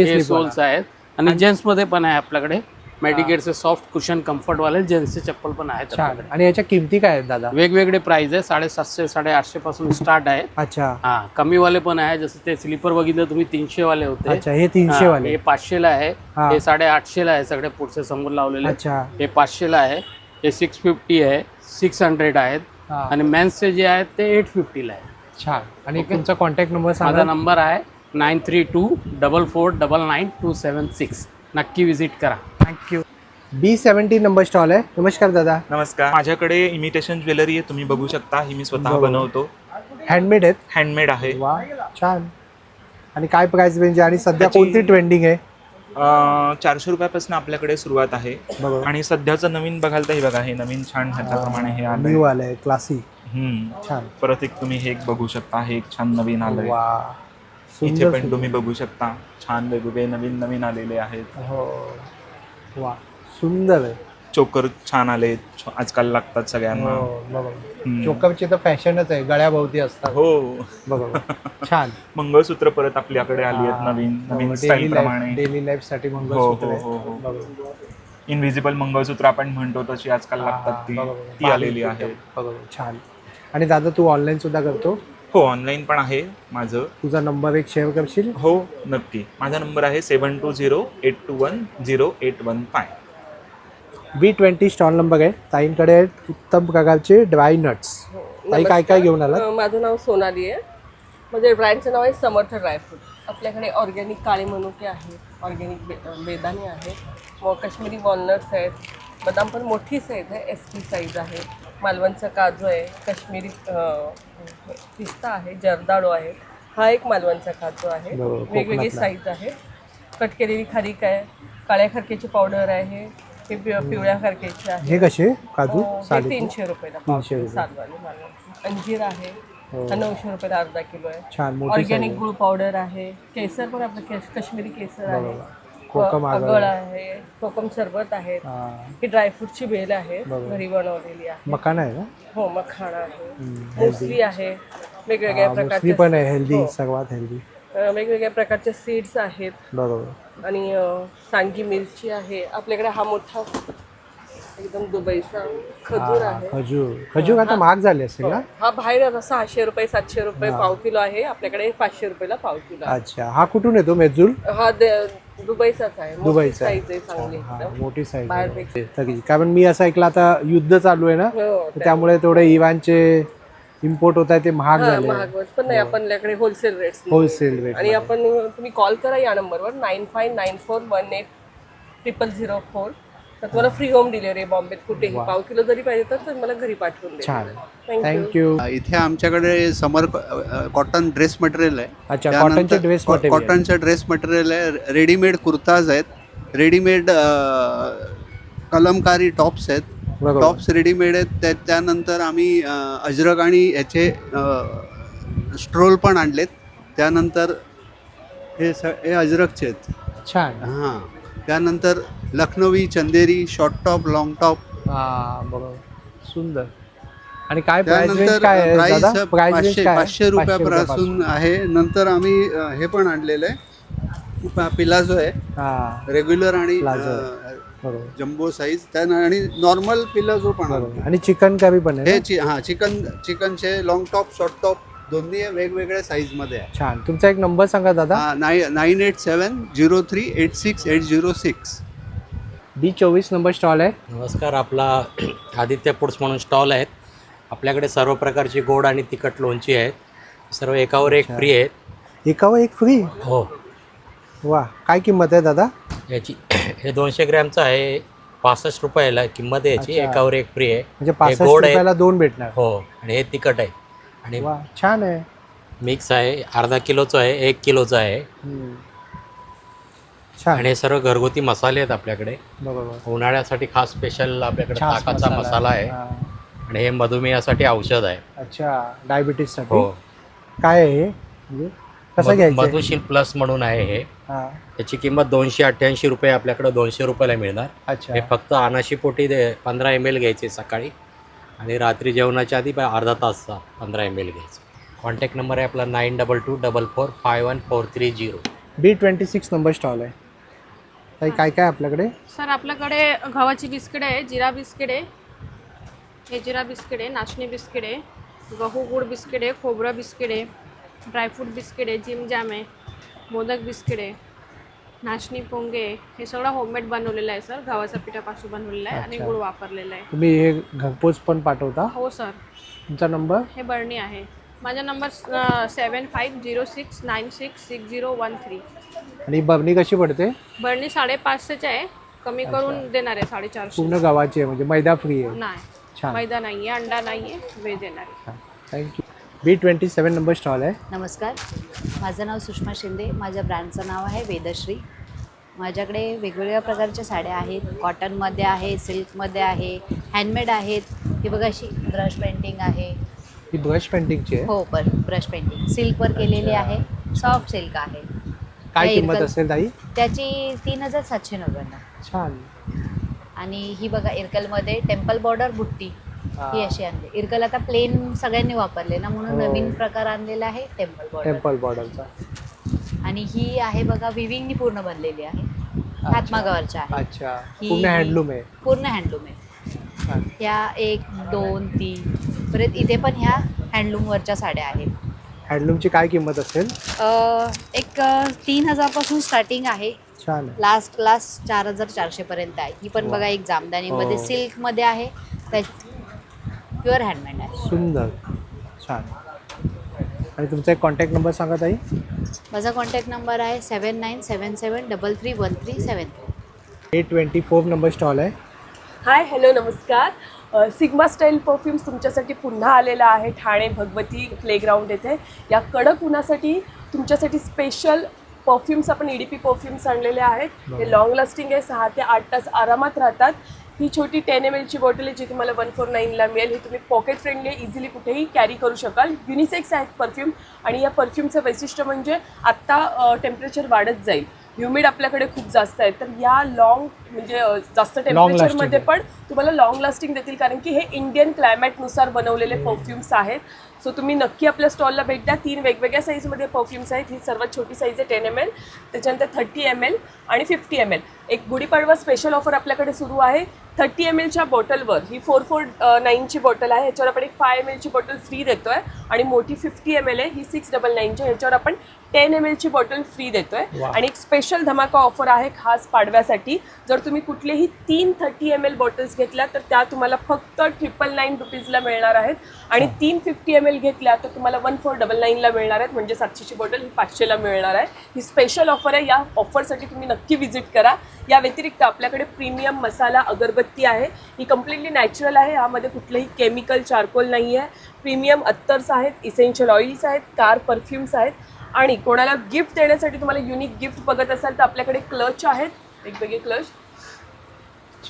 हे सोल्स आहेत. आणि जेंट्समध्ये पण आहे आपल्याकडे. मेडिकेटचे सॉफ्ट कुशन कम्फर्ट वाले जेंट्सचे चप्पल पण आहेत छान. आपल्याकडे. आणि याच्या किमती काय आहेत दादा? वेगवेगळे प्राइस आहे 750 850 पासून स्टार्ट आहे. अच्छा हा कमी वाले पण आहे, जसं ते स्लीपर बघितलं तुम्ही 300 वाले होते. अच्छा, हे 300 हा, वाले. हे 500 ला आहे. हा. हे 850 ला आहे, सगळे पुढचे समोर लावलेले. अच्छा. हे 500 ला आहे. हे 650 आहे, 600 आहेत. हा. आणि मेन्सचे जे आहेत ते 850 ला आहे. छान. आणि तुमचा कॉन्टॅक्ट नंबर माझा सांगा. नंबर आहे 9324499276. नक्की विजिट करा. थँक्यू. B17 नंबर स्टॉल आहे. नमस्कार दादा. नमस्कार. माझ्याकडे इमिटेशन ज्वेलरी आहे, तुम्ही बघू शकता. ही मी स्वतः बरोबर. बनवतो. हँडमेड आहेत. हँडमेड आहे. वा छान. आणि काय प्राइस रेंज आहे आणि सध्या त्याची- कोणती ट्रेंडिंग आहे? 400 रुपयापासून आपल्याकडे सुरुवात आहे. बरोबर. आणि सध्याचं नवीन बघाल तर हे बघा, हे नवीन छान ह्याच्याप्रमाणे हे आलंय. न्यू आलंय, क्लासी. छान. परत एक तुम्ही हे एक बघू शकता, हे एक छान नवीन आलंय. वा इथे सुंदर पण सुंदर. तुम्ही बघू शकता, छान वेगवेगळे नवीन आलेले आहेत. हो वा सुंदर आहे. चोकर छान आले, आजकाल लागतात सगळ्यांना. हो बरोबर. चोकरची तर फॅशनच आहे, गळ्याभोवती असतात. हो बरोबर. छान. मंगळसूत्र परत आपल्याकडे आली आहेत नवीन स्टाईल प्रमाणे. डेली लाईफ साठी हो मंगळसूत्र हो आहे. हो हो. बरोबर. इनव्हिजिबल मंगळसूत्र आपण म्हणतो तशी आजकाल लागतात, ती आलेली आहे. बरोबर. छान. आणि दादा तू ऑनलाईन सुद्धा करतो? हो ऑनलाईन पण आहे माझं. तुझा नंबर एक शेअर करशील? हो नक्की. माझा नंबर आहे 7208210815. B20 स्टॉल नंबर आहे. ताईंकडे उत्तम प्रकारचे ड्राय नट्स. ताई काय काय घेऊन आला? माझं नाव सोनाली आहे. माझ्या ब्रँडचं नाव आहे समर्थ ड्रायफ्रूट. आपल्याकडे ऑर्गॅनिक काळे मनुके आहेत, ऑर्गॅनिक बेदाणे आहेत, मग काश्मीरी वॉलनट्स आहेत, बदाम पण मोठी साईज आहे, SP साईज आहे, मालवणचा काजू आहे, काश्मीरी पिस्ता आहे, जर्दाळू आहे, हा एक मालवणचा काजू आहे, वेगवेगळी साईज आहे, कट केलेली खारीक आहे, काळ्या खरकेची पावडर आहे, हे पिवळ्या खरकेची आहे. हे कसे काजू? हे 300 रुपयाला 300 रुपये. सालवाले मालवणचे. अंजीर आहे, हा 900 रुपयाला अर्धा किलो आहे. छान मोठी ऑर्गॅनिक size. गुळ पावडर आहे, केसर पण आपलं काश्मीरी केसर आहे, कोकम आगळ आगळ आहे, कोकम सरबत आहेत, ही ड्रायफ्रूटची बेल आहे, घरी बनवलेली आहे. मकाना आहे ना? हो मखाणा आहे, मुसली आहे, वेगवेगळ्या मुसली प्रकारचे पण आहे हेल्दी, हो. सर्वात हेल्दी. वेगवेगळ्या प्रकारचे सीड्स आहेत. बरोबर. आणि सांगी मिरची आहे. आपल्याकडे हा मोठा एकदम दुबईचा खजूर आहे. खजूर आता महाग झाले असेल ना? हा बाहेर आता 600 रुपये 700 रुपये पाव किलो आहे. आपल्याकडे 500 रुपयाला पाव किलो आहे. अच्छा. हा कुठून येतो मेजूल? हा दुबईचाच आहे. दुबईचा साईज आहे चांगली एकदम. मोठी साईज बाहेरपेक्षा. तरी कारण मी असं ऐकलं आता युद्ध चालू आहे ना, हो, तर त्यामुळे थोडे इराणचे इम्पोर्ट होत आहे ते महाग हा, झाले. महाग पण नाही, आपल्याकडे होलसेल रेट्स. Wholesale rate. आणि आपण तुम्ही कॉल करा या नंबरवर 9594180004. तर तुम्हाला फ्री होम डिलिव्हरी बॉम्बेत कुठेही पाव किलो जरी पाहिजे तर तुम्हाला घरी पाठवून देईल. छान. थँक्यू. थँक्यू. इथे आमच्याकडे समर कॉटन ड्रेस मटेरियल आहे. अच्छा, कॉटनचे ड्रेस मटेरियल. कॉटनचं ड्रेस मटेरियल आहे. रेडीमेड कुर्ताज आहेत, रेडीमेड कलमकारी टॉप्स आहेत. टॉप्स रेडीमेड आहेत. त्यानंतर आम्ही अजरक आणि ह्याचे स्ट्रोल पण आणलेत. त्यानंतर हे अजरकचे आहेत. छान. हां. त्यानंतर लखनवी, चंदेरी, शॉर्ट टॉप, लॉंग टॉप. हां बरोबर. सुंदर. आणि काय प्राइस रेंज त्यानंतर काय आहे दादा? प्राइस रेंज काय आहे? 500 रुपयापासून आहे. नंतर आम्ही हे पण आणलेलं आहे, पिलाझो आहे, रेग्युलर आणि जम्बो साईज, आणि नॉर्मल पिलाझो पण आहे. आणि चिकन करी पण आहे. हे चिकनचे लॉंग टॉप, शॉर्ट टॉप दोन्ही वेगवेगळ्या साईजमध्ये आहे. छान. तुमचा एक नंबर सांगा दादा. 9870386806. B24 नंबर स्टॉल आहे. नमस्कार. आपला आदित्य फूड्स म्हणून स्टॉल आहेत. आपल्याकडे सर्व प्रकारची गोड आणि तिखट लोणची आहेत. सर्व एकावर एक फ्री आहेत. एकावर एक फ्री? हो. वा. काय किंमत आहे दादा याची? हे 200 ग्रॅमचं आहे, 65 रुपयाला किंमत आहे याची. एकावर एक फ्री आहे. म्हणजे 65 रुपयाला दोन भेटणार. हो. आणि हे तिखट आहे. आणि वा छान आहे. मिक्स आहे, अर्धा किलोचं आहे, 1 किलोचं आहे. छान. आणि हे सर्व घरगुती मसाले आहेत आपल्याकडे. बरोबर. उन्हाळ्यासाठी खास स्पेशल आपल्याकडे ताकाचा मसाला आहे. आणि हे मधुमेहासाठी औषध आहे. अच्छा. डायबिटीस साठी. हो. काय आहे हे? म्हणजे कसं घ्यायचं? मधुशील प्लस म्हणून आहे हे. याची किंमत 288 रुपये, आपल्याकडे 200 रुपयाला मिळणार. अच्छा. हे फक्त अनाशी पोटी 15 ml घ्यायचे सकाळी, आणि रात्री जेवणाच्या आधी अर्धा तासचा 15 ml घ्यायचं. कॉन्टॅक्ट नंबर आहे आपला 9224451430. B26 नंबर स्टॉल आहे. ताई काय काय आपल्याकडे? सर आपल्याकडे गव्हाची बिस्किट आहे, जिरा बिस्किट आहे, हे जिरा बिस्किट आहे, नाचणी बिस्किट आहे, गहू गुळ बिस्किट आहे, खोबरं बिस्किट आहे, ड्रायफ्रूट बिस्किट आहे, जिम जॅम आहे, मोदक बिस्किट आहे, नाचणी पोंगे आहे. हे सगळं होममेड बनवलेलं आहे सर, गव्हाच्या पिठापासून बनवलेलं आहे आणि गुळ वापरलेला आहे. तुम्ही हे घरपोच पण पाठवता? हो सर. तुमचा नंबर? हे बरणी आहे. माझा नंबर 7506966013. आणि बरणी कशी पडते? बरणी 550 आहे, कमी करून देणार आहे 450. पूर्ण गव्हाची आहे म्हणजे मैदा फ्री आहे? नाही, छान. मैदा नाही आहे, अंडा नाही आहे, व्हेज देणार आहे. थँक्यू. B27 नंबर स्टॉल आहे. नमस्कार, माझं नाव सुषमा शिंदे, माझ्या ब्रँडचं नाव आहे वेदश्री. माझ्याकडे वेगवेगळ्या प्रकारच्या साड्या आहेत, कॉटनमध्ये आहे, सिल्कमध्ये आहे, हँडमेड आहेत. ही बघा अशी ब्रश पेंटिंग आहे. ही ब्रश पेंटिंगची आहे? हो, ब्रश पेंटिंग सिल्कवर केलेली आहे, सॉफ्ट सिल्क आहे. काय किंमत असेल ताई? त्याची 3790. छान. आणि ही बघा इरकलमध्ये टेम्पल बॉर्डर बुट्टी ही अशी आणली. इरकल आता प्लेन सगळ्यांनी वापरले ना, म्हणून नवीन प्रकार आणलेला आहे टेम्पल बॉर्डरचा. आणि ही आहे बघा विविंगनी पूर्ण बनलेली आहे, हातमागावरच्या आहे. अच्छा, पूर्ण हँडलूम आहे? पूर्ण हँडलूम आहे. ह्या 1 2 3 परत इथे पण ह्या हँडलूमवरच्या साड्या आहेत. हँडलूमची काय किंमत असेल? एक 3000 पासून स्टार्टिंग आहे. छान. लास्ट क्लास 4400 पर्यंत आहे. ही पण बघा एक जामदानीमध्ये सिल्कमध्ये आहे, प्युअर हँडमेड आहे. सुंदर, छान. आणि तुमचा एक कॉन्टॅक्ट नंबर सांगा ताई? माझा कॉन्टॅक्ट नंबर आहे 7977331373. A24 नंबर स्टॉल आहे. हाय, हॅलो, नमस्कार. सिग्मा स्टाईल परफ्यूम्स तुमच्यासाठी पुन्हा आलेला आहे ठाणे भगवती प्लेग्राऊंड येथे. या कडक उन्हासाठी तुमच्यासाठी स्पेशल परफ्यूम्स आपण EDP परफ्यूम्स आणलेले आहेत. हे लॉंग लास्टिंग आहे, 6 ते 8 तास आरामात राहतात. ही छोटी 10 ml बॉटल आहे जी तुम्हाला 149ला मिळेल. ही तुम्ही पॉकेट फ्रेंडली आहे, इझिली कुठेही कॅरी करू शकाल. युनिसेक्स आहेत परफ्यूम. आणि या परफ्यूमचं वैशिष्ट्य म्हणजे आत्ता टेम्परेचर वाढत जाईल, ह्युमिड आपल्याकडे खूप जास्त आहे, तर या म्हणजे जास्त टेम्परेचरमध्ये पण तुम्हाला लॉंग लास्टिंग देतील, कारण की हे इंडियन क्लायमेटनुसार बनवलेले परफ्यूम्स आहेत. सो तुम्ही नक्की आपल्या स्टॉलला भेट द्या. 3 वेगवेगळ्या साईजमध्ये परफ्यूम्स आहेत. ही सर्वात छोटी साईज आहे 10 ml, त्याच्यानंतर 30 ml आणि 50 ml. एक गुढीपाडवा स्पेशल ऑफर आपल्याकडे सुरू आहे. 30 mlच्या बॉटलवर ही 449ची बॉटल आहे, ह्याच्यावर आपण एक 5 mlची बॉटल फ्री देतो आहे. आणि मोठी 50 ml आहे, ही 699ची, ह्याच्यावर आपण 10 mlची बॉटल फ्री देतो आहे. आणि एक स्पेशल धमाका ऑफर आहे खास पाडव्यासाठी. जर तुम्ही कुठलेही 3 30 ml बॉटल्स घेतल्या तर त्या तुम्हाला फक्त 999 रुपीजला मिळणार आहेत. आणि 3 50 ml घेतल्या तर तुम्हाला 1499ला मिळणार आहेत, म्हणजे 700ची बॉटल ही 500ला मिळणार आहे. ही स्पेशल ऑफर आहे. या ऑफरसाठी तुम्ही नक्की व्हिजिट करा. या व्यतिरिक्त आपल्याकडे प्रीमियम मसाला अगरबत्ती आहे. ही कम्प्लिटली नॅचरल आहे, यामध्ये कुठलंही केमिकल चारकोल नाही आहे. प्रीमियम अत्तर्स आहेत, इसेन्शियल ऑइल्स आहेत, कार परफ्यूम्स आहेत. आणि कोणाला गिफ्ट देण्यासाठी तुम्हाला युनिक गिफ्ट बघत असाल तर आपल्याकडे क्लच आहेत, वेगवेगळे क्लच.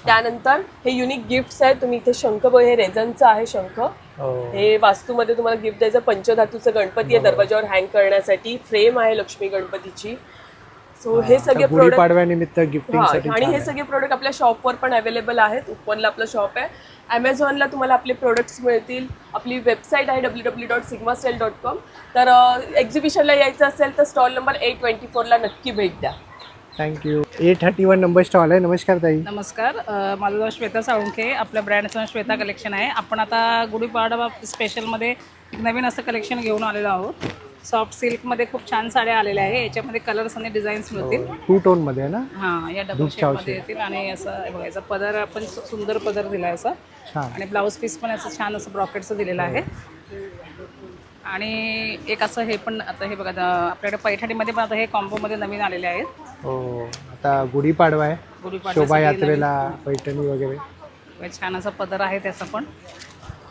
त्यानंतर हे युनिक गिफ्ट्स आहेत. तुम्ही इथे शंख बघ, हे रेझनचं आहे शंख. हे वास्तूमध्ये तुम्हाला गिफ्ट द्यायचं. पंचधातूचं गणपती आहे दरवाजावर हँग करण्यासाठी. फ्रेम आहे लक्ष्मी गणपतीची. सो हे सगळे प्रोडक्ट पाडव्यानिमित्त गिफ्टिंगसाठी. आणि हे सगळे प्रोडक्ट आपल्या शॉपवर पण अवेलेबल आहेत. उपवनला आपलं शॉप आहे. ॲमेझॉनला तुम्हाला आपले प्रोडक्ट्स मिळतील. आपली वेबसाईट आहे www.sigmastyle.com. तर एक्झिबिशनला यायचं असेल तर स्टॉल नंबर A24ला नक्की भेट द्या. थँक्यू. A31 नंबर स्टॉल आहे. नमस्कार ताई. नमस्कार, माझं नाव श्वेता साळुंखे. आपल्या ब्रँडचं नाव श्वेता कलेक्शन आहे. आपण आता गुढीपाडवा स्पेशलमध्ये एक नवीन असं कलेक्शन घेऊन आलेलो आहोत. सॉफ्ट सिल्कमध्ये खूप छान साड्या आलेल्या आहे. याच्यामध्ये कलर्स आणि डिझाईन्स मिळतील. 2 टोनमध्ये ना? हां, या डबल शेपमध्ये येतील. आणि असं बघायचा पदर आपण सुंदर पदर दिला आहे असं. आणि ब्लाऊज पीस पण असं छान असं ब्रॉकेटचं दिलेलं आहे. आणि एक असं हे पण आता हे बघा आपल्याकडे पैठणीमध्ये पण आता हे कॉम्बोमध्ये नवीन आलेले आहेत. हो, आता गुढीपाडवा आहे, शोभायात्रेला पैठणी वगैरे. छान असा पदर आहे त्याचा पण.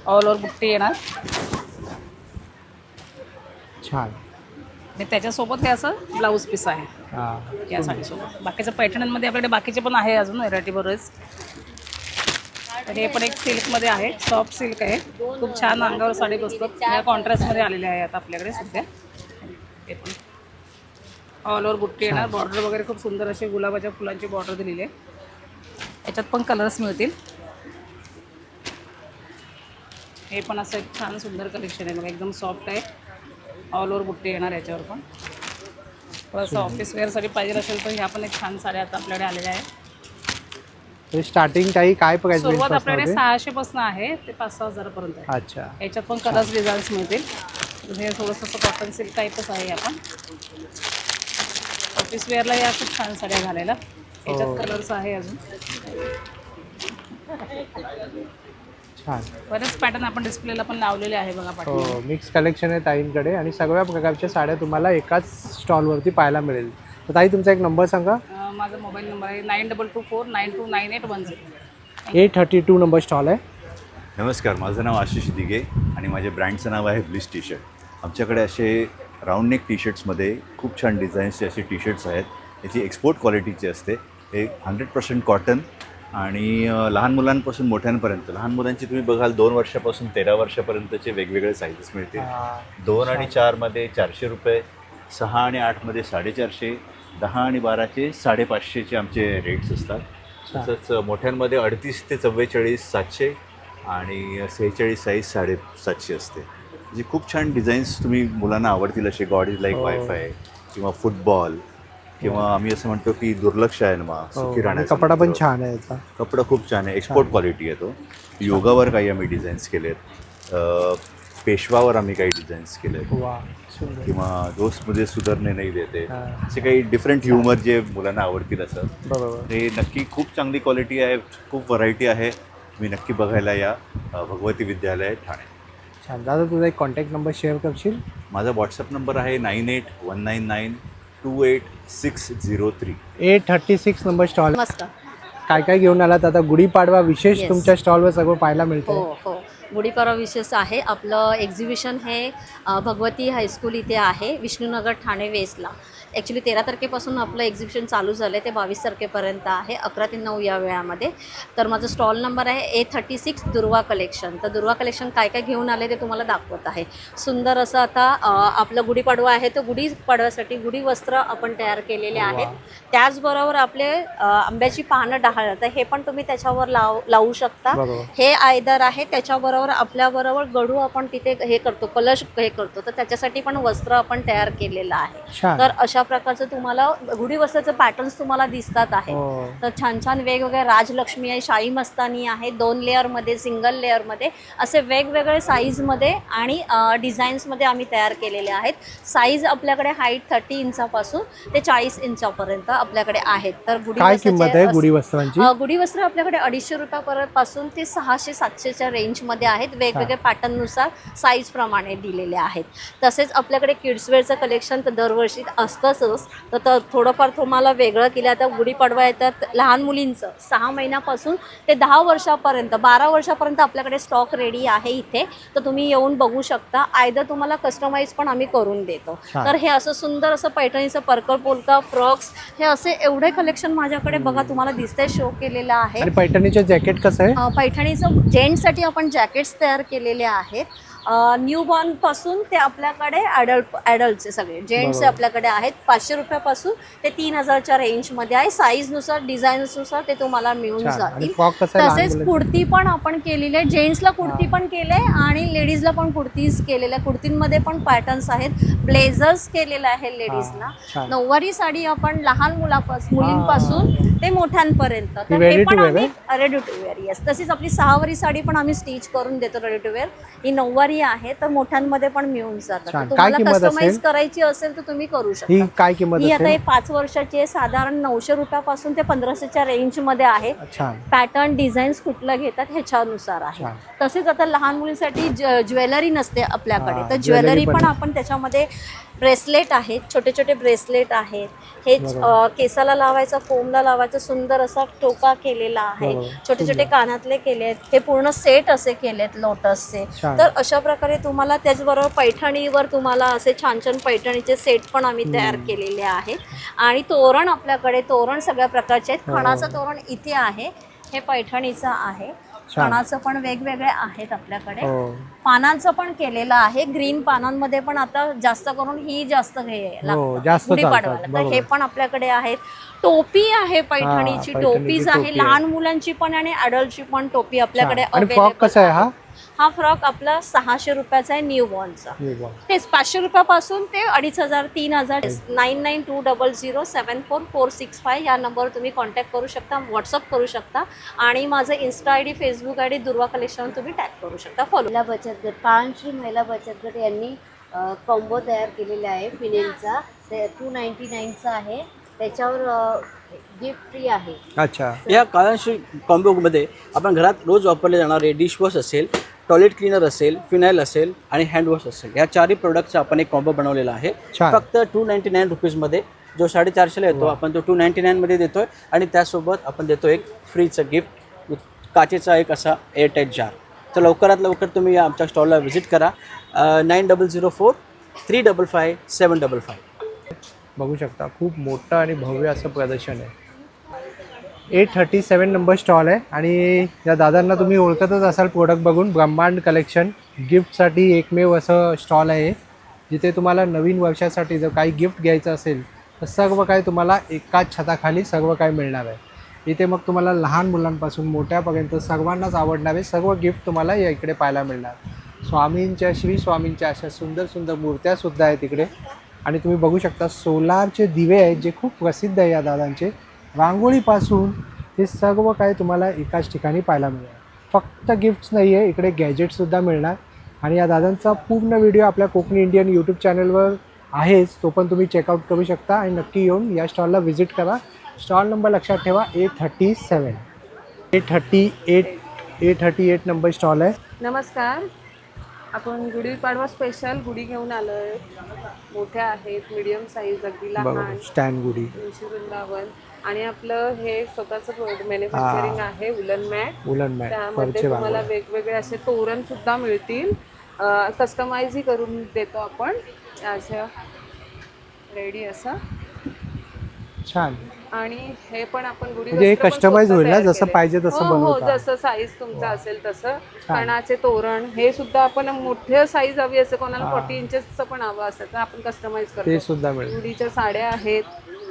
ऑल ओव्हर बुट्टी येणार. छान. आणि त्याच्यासोबत हे असं ब्लाऊज पीस आहे या साडीसोबत. बाकीच्या पैठण्यांमध्ये आपल्याकडे बाकीचे पण आहे अजून व्हरायटी बरेच. तर हे पण एक सिल्कमध्ये आहे, सॉफ्ट सिल्क आहे. खूप छान अंगावर साडी बसतात. या कॉन्ट्रास्टमध्ये आलेले आहे आता आपल्याकडे सध्या. हे पण ऑल ओव्हर बुट्टी येणार. बॉर्डर वगैरे खूप सुंदर अशी गुलाबाच्या फुलांची बॉर्डर दिलेली आहे. याच्यात पण कलर्स मिळतील. हे पण असं एक छान सुंदर कलेक्शन आहे बघा, एकदम सॉफ्ट आहे. ऑल ओव्हर बुट्टी येणार याच्यावर पण. थोडंसं ऑफिस वेअरसाठी पाहिजे असेल तर ह्या पण एक छान साड्या आता आपल्याकडे आलेल्या आहेत. स्टार्टिंग काही काय प्राइस रेंज सुरुवात आपल्याकडे पासून 600 पासून आहे ते 5-6 हजारापर्यंत आहे. अच्छा. याच्यात पण कलर्स डिझाईन्स मिळतील. हे थोडंसं असं कॉटन सिल्क टाईपच आहे आपण. ऑफिस वेअरला या खूप छान साड्या घालायला. याच्यात कलर्स आहे अजून छान. बरेच पॅटर्न आपण डिस्प्लेला पण लावलेले आहे बघा हो, पाठीमागे. मिक्स कलेक्शन आहे ताईंकडे आणि सगळ्या प्रकारच्या साड्या तुम्हाला एकाच स्टॉलवरती पाहायला मिळेल. तर ताई तुमचा एक नंबर सांगा. माझा मोबाईल नंबर आहे 9224929810. 832 नंबर स्टॉल आहे. नमस्कार, माझं नाव आशिष दिघे आणि माझ्या ब्रँडचं नाव आहे ब्लिस टी शर्ट. आमच्याकडे असे राऊंड नेक टी शर्ट्समध्ये खूप छान डिझाईन्सचे असे टी शर्ट्स आहेत. याची एक्सपोर्ट क्वालिटीची असते. हे 100% कॉटन आणि लहान मुलांपासून मोठ्यांपर्यंत. लहान मुलांची तुम्ही बघाल 2 वर्षापासून 13 वर्षापर्यंतचे वेगवेगळे साईजेस मिळतील. 2 आणि 4मध्ये 400 रुपये, 6 आणि 8मध्ये 450, 10 आणि 12चे 550चे आमचे रेट्स असतात. तसंच मोठ्यांमध्ये 38 ते 44 700 आणि 46 साईज 750 असते. म्हणजे खूप छान डिझाईन्स तुम्ही मुलांना आवडतील असे. गॉड इज लाईक वायफाय किंवा फुटबॉल किंवा आम्ही असं म्हणतो की दुर्लक्ष आहे ना सुखी राहण्याचा. कपडा पण छान आहे याचा. कपडा खूप छान आहे. एक्सपोर्ट क्वालिटी आहे तो. योगावर काही आम्ही डिझाईन्स केलेत. पेशवावर आम्ही काही डिझाईन्स केले किंवा दोस्तमध्ये सुधारणे नाही देते असे काही डिफरंट ह्युमर जे मुलांना आवडतील असं. ते नक्की खूप चांगली क्वालिटी आहे. खूप व्हरायटी आहे. तुम्ही नक्की बघायला या. भगवती विद्यालय ठाणे. छान. दादा तुझा एक कॉन्टॅक्ट नंबर शेअर करशील? माझा व्हॉट्सअप नंबर आहे 9819928603. 836 नंबर स्टॉल. नमस्कार. काय काय घेऊन आलात आता? गुढीपाडवा विशेष तुमच्या स्टॉलवर सगळं पाहायला मिळतं. हो हो, गुढीपाडवा विशेष आहे. आपलं एक्झिबिशन हे भगवती हायस्कूल इथे आहे, विष्णुनगर ठाणे वेस्टला. ॲक्च्युली 13 तारखेपासून आपलं एक्झिबिशन चालू झालं आहे, ते 22 तारखेपर्यंत आहे, 11 ते 9 या वेळामध्ये. तर माझं स्टॉल नंबर आहे A36 दुर्वा कलेक्शन. तर दुर्वा कलेक्शन काय काय घेऊन आले ते तुम्हाला दाखवत आहे. सुंदर असं आता आपलं गुढीपाडवा आहे, तर गुढीपाडव्यासाठी गुढी वस्त्र आपण तयार केलेले आहेत. त्याचबरोबर आपले आंब्याची पानं डहाळ, तर हे पण तुम्ही त्याच्यावर लावू शकता. हे आयदर आहे. त्याच्याबरोबर आपल्याबरोबर गडू आपण तिथे हे करतो, कलश हे करतो, तर त्याच्यासाठी पण वस्त्र आपण तयार केलेलं आहे. तर अशा प्रकारचं तुम्हाला गुढी वस्त्राचं पॅटर्न्स तुम्हाला दिसतात आहे. तर छान छान वेगवेगळे राजलक्ष्मी आहे, शाही मस्तानी आहे, 2 लेअरमध्ये, सिंगल लेअरमध्ये, असे वेगवेगळे साईजमध्ये आणि डिझाईन्समध्ये आम्ही तयार केलेले आहेत. साईज आपल्याकडे हाईट 30 इंचापासून ते 40 इंचापर्यंत आपल्याकडे आहेत. तर काय किंमत आहे गुढी वस्त्रांची? गुढी वस्त्र आपल्याकडे 250 रुपयापासून ते 600-700च्या रेंजमध्ये आहेत. वेगवेगळे पॅटर्ननुसार साईज प्रमाणे दिलेले आहेत. तसेच आपल्याकडे किड्सवेअरचं कलेक्शन तर दरवर्षी असतंच. तर थोडंफार तुम्हाला वेगळं केलं. आता गुढीपाडवा येतात लहान मुलींचं 6 महिन्यापासून ते 10 वर्षापर्यंत, 12 वर्षापर्यंत आपल्याकडे स्टॉक रेडी आहे इथे. तर तुम्ही येऊन बघू शकता. आयदर तुम्हाला कस्टमाइज पण आम्ही करून देतो. तर हे असं सुंदर असं पैठणीचं पर्कल पोलका फ्रॉक्स, हे असे एवढे कलेक्शन माझ्याकडे बघा तुम्हाला दिसतंय, शो केलेलं आहे. आणि पैठणीचं जॅकेट कसं आहे? पैठणीचं जेंट्ससाठी आपण जॅकेट्स तयार केलेले आहेत. न्यूबॉर्न पासून ते आपल्याकडे ॲडल्टचे सगळे जेंट्स आपल्याकडे आहेत. 500 रुपयापासून ते 3000च्या रेंजमध्ये आहे. साईजनुसार, डिझाईन्सनुसार ते तुम्हाला मिळून जातील. तसेच कुर्ती पण आपण केलेली आहे. जेंट्सला कुर्ती पण केले आणि लेडीजला पण कुर्तीज केलेल्या. कुर्तींमध्ये पण पॅटर्न्स आहेत. ब्लेझर्स केलेलं आहे लेडीजला. नऊवारी साडी आपण लहान मुलींपासून ते मोठ्यांपर्यंत, तर हे पण आम्ही रेडी टू वेअर. येस, तशीच आपली 6वारी साडी पण आम्ही स्टिच करून देतो रेडी टू वेअर. ही 9वारी आहे, तर मोठ्यांमध्ये पण मिळून जातात. तुम्हाला कस्टमाइज करायची असेल तर तुम्ही करू शकता. ही काय किंमत ही आता 5 वर्षाची आहे. साधारण 900 रुपयापासून ते 1500च्या रेंजमध्ये आहे. पॅटर्न डिझाईन्स कुठलं घेतात ह्याच्यानुसार आहे. तसेच आता लहान मुलींसाठी ज्वेलरी नसते आपल्याकडे, तर ज्वेलरी पण आपण त्याच्यामध्ये ब्रेसलेट आहेत, छोटे छोटे ब्रेसलेट आहेत. हे केसाला लावायचं, फोमला लावायचं सुंदर असा टोका केलेला आहे. छोटे छोटे कानातले केले आहेत. हे पूर्ण सेट असे केलेत लोटसचे. तर अशा प्रकारे तुम्हाला त्याचबरोबर पैठणीवर तुम्हाला असे छान छान पैठणीचे सेट पण आम्ही तयार केलेले आहेत. आणि तोरण आपल्याकडे तोरण सगळ्या प्रकारचे आहेत. खणाचं तोरण इथे आहे, हे पैठणीचं आहे. खणाचं पण वेगवेगळे आहेत आपल्याकडे. पानांचं पण केलेलं आहे. ग्रीन पानांमध्ये पण आता जास्त करून ही जास्त गुढीपाडवाला, तर हे पण आपल्याकडे आहेत. टोपी आहे पैठणीची, टोपीज आहे लहान मुलांची पण आणि अडल्टची पण टोपी आपल्याकडे अवेलेबल आहे. हा फ्रॉक आपला 600 रुपयाचा आहे न्यू बॉर्नचा. तेच 500 रुपयापासून ते 2500 3000. 9920074465 या नंबरवर तुम्ही कॉन्टॅक्ट करू शकता, व्हॉट्सअप करू शकता आणि माझं इन्स्टा ID फेसबुक ID दुर्वा कलेक्शन तुम्ही टॅग करू शकता. फॉलो. महिला बचत गट पानश्री महिला बचत गट यांनी कॉम्बो तयार केलेला आहे फिनेलचा. ते 299चा आहे, त्याच्यावर गिफ्ट फ्री आहे. अच्छा. या काळाशी कॉम्बोमध्ये आपण घरात रोज वापरले जाणारे डिशवॉश असेल, टॉयलेट क्लीनर असेल, फिनाईल असेल आणि हँडवॉश असेल, या चारही प्रोडक्टचा आपण एक कॉम्बो बनवलेला आहे. फक्त 299 रुपीजमध्ये. जो 450ला येतो आपण तो 299मध्ये देतोय आणि त्यासोबत आपण देतो एक फ्रीचं गिफ्ट, काचेचा एक असा एअरटाईट जार. तर लवकरात लवकर तुम्ही आमच्या स्टॉलला व्हिजिट करा. 9004-355-755. बघू शकता खूप मोठं आणि भव्य असं प्रदर्शन आहे. 837 नंबर स्टॉल आहे आणि या दादांना तुम्ही ओळखतच असाल प्रोडक्ट बघून. ब्रह्मांड कलेक्शन गिफ्टसाठी एकमेव असं स्टॉल आहे जिथे तुम्हाला नवीन वर्षासाठी जर काही गिफ्ट घ्यायचं असेल तर सर्व काही तुम्हाला एकाच छताखाली सर्व काही मिळणार आहे. इथे मग तुम्हाला लहान मुलांपासून मोठ्यापर्यंत सर्वांनाच आवडणारे सर्व गिफ्ट तुम्हाला या इकडे पाहायला मिळणार. श्री स्वामींच्या अशा सुंदर सुंदर मूर्त्यासुद्धा आहेत इकडे आणि तुम्ही बघू शकता सोलारचे दिवे आहेत जे खूप प्रसिद्ध आहे या दादांचे. रांगोळीपासून हे सर्व काही तुम्हाला एकाच ठिकाणी पाहायला मिळणार. फक्त गिफ्ट्स नाही आहे, इकडे गॅजेट्ससुद्धा मिळणार आणि या दादांचा पूर्ण व्हिडिओ आपल्या कोकणी इंडियन यूट्यूब चॅनलवर आहेच, तो पण तुम्ही चेकआउट करू शकता आणि नक्की येऊन या स्टॉलला व्हिजिट करा. स्टॉल नंबर लक्षात ठेवा 838 नंबर स्टॉल आहे. नमस्कार. आपण गुढीपाडवा स्पेशल गुढी घेऊन आलो आहे. मोठ्या आहेत, मीडियम साईज, अगदी लहान, स्टँड गुढी, वृंदावन आणि आपलं हे स्वतःचं मॅन्युफॅक्चरिंग आहे. Woollen mat. त्यामध्ये तुम्हाला वेगवेगळे असे तोरण सुद्धा मिळतील. कस्टमाइजही करून देतो आपण असं रेडी असं छान. आणि हे पण आपण म्हणजे कस्टमाइज होईल ना, जसं पाहिजे तसं बनवतो. जसं साईज तुमचा असेल तसं. कानाचे तोरण हे सुद्धा आपण मोठे साईज हवी असेल, कोणाला 40 इंचेसचं पण हवं असेल तर आपण कस्टमाइज करतो. ते सुद्धा मिळेल. गुढीच्या साड्या आहेत,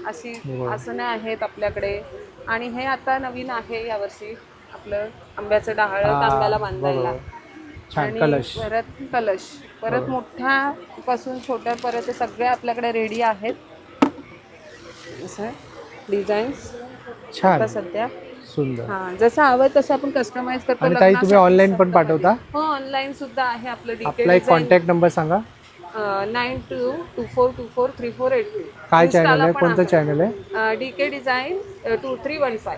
अशी आसनं आहेत आपल्याकडे आणि हे आता नवीन आहे यावर्षी आपलं आंब्याचं डहाळ तांब्याला बांधायला. आणि परत कलश, परत मोठ्यापासून छोट्यापर्यंत सगळे आपल्याकडे रेडी आहेत. असं डिझाईन्स छान सध्या सुंदर. हां, जसं हवं तसं आपण कस्टमाइज करतो. आणि ताई तुम्ही ऑनलाईन पण पाठवता? हो, ऑनलाईन सुद्धा आहे आपलं. आपला एक कॉन्टॅक्ट नंबर सांगा. 9224243482. काय चॅनल आहे, कोणतं चॅनल आहे? DK design 2315.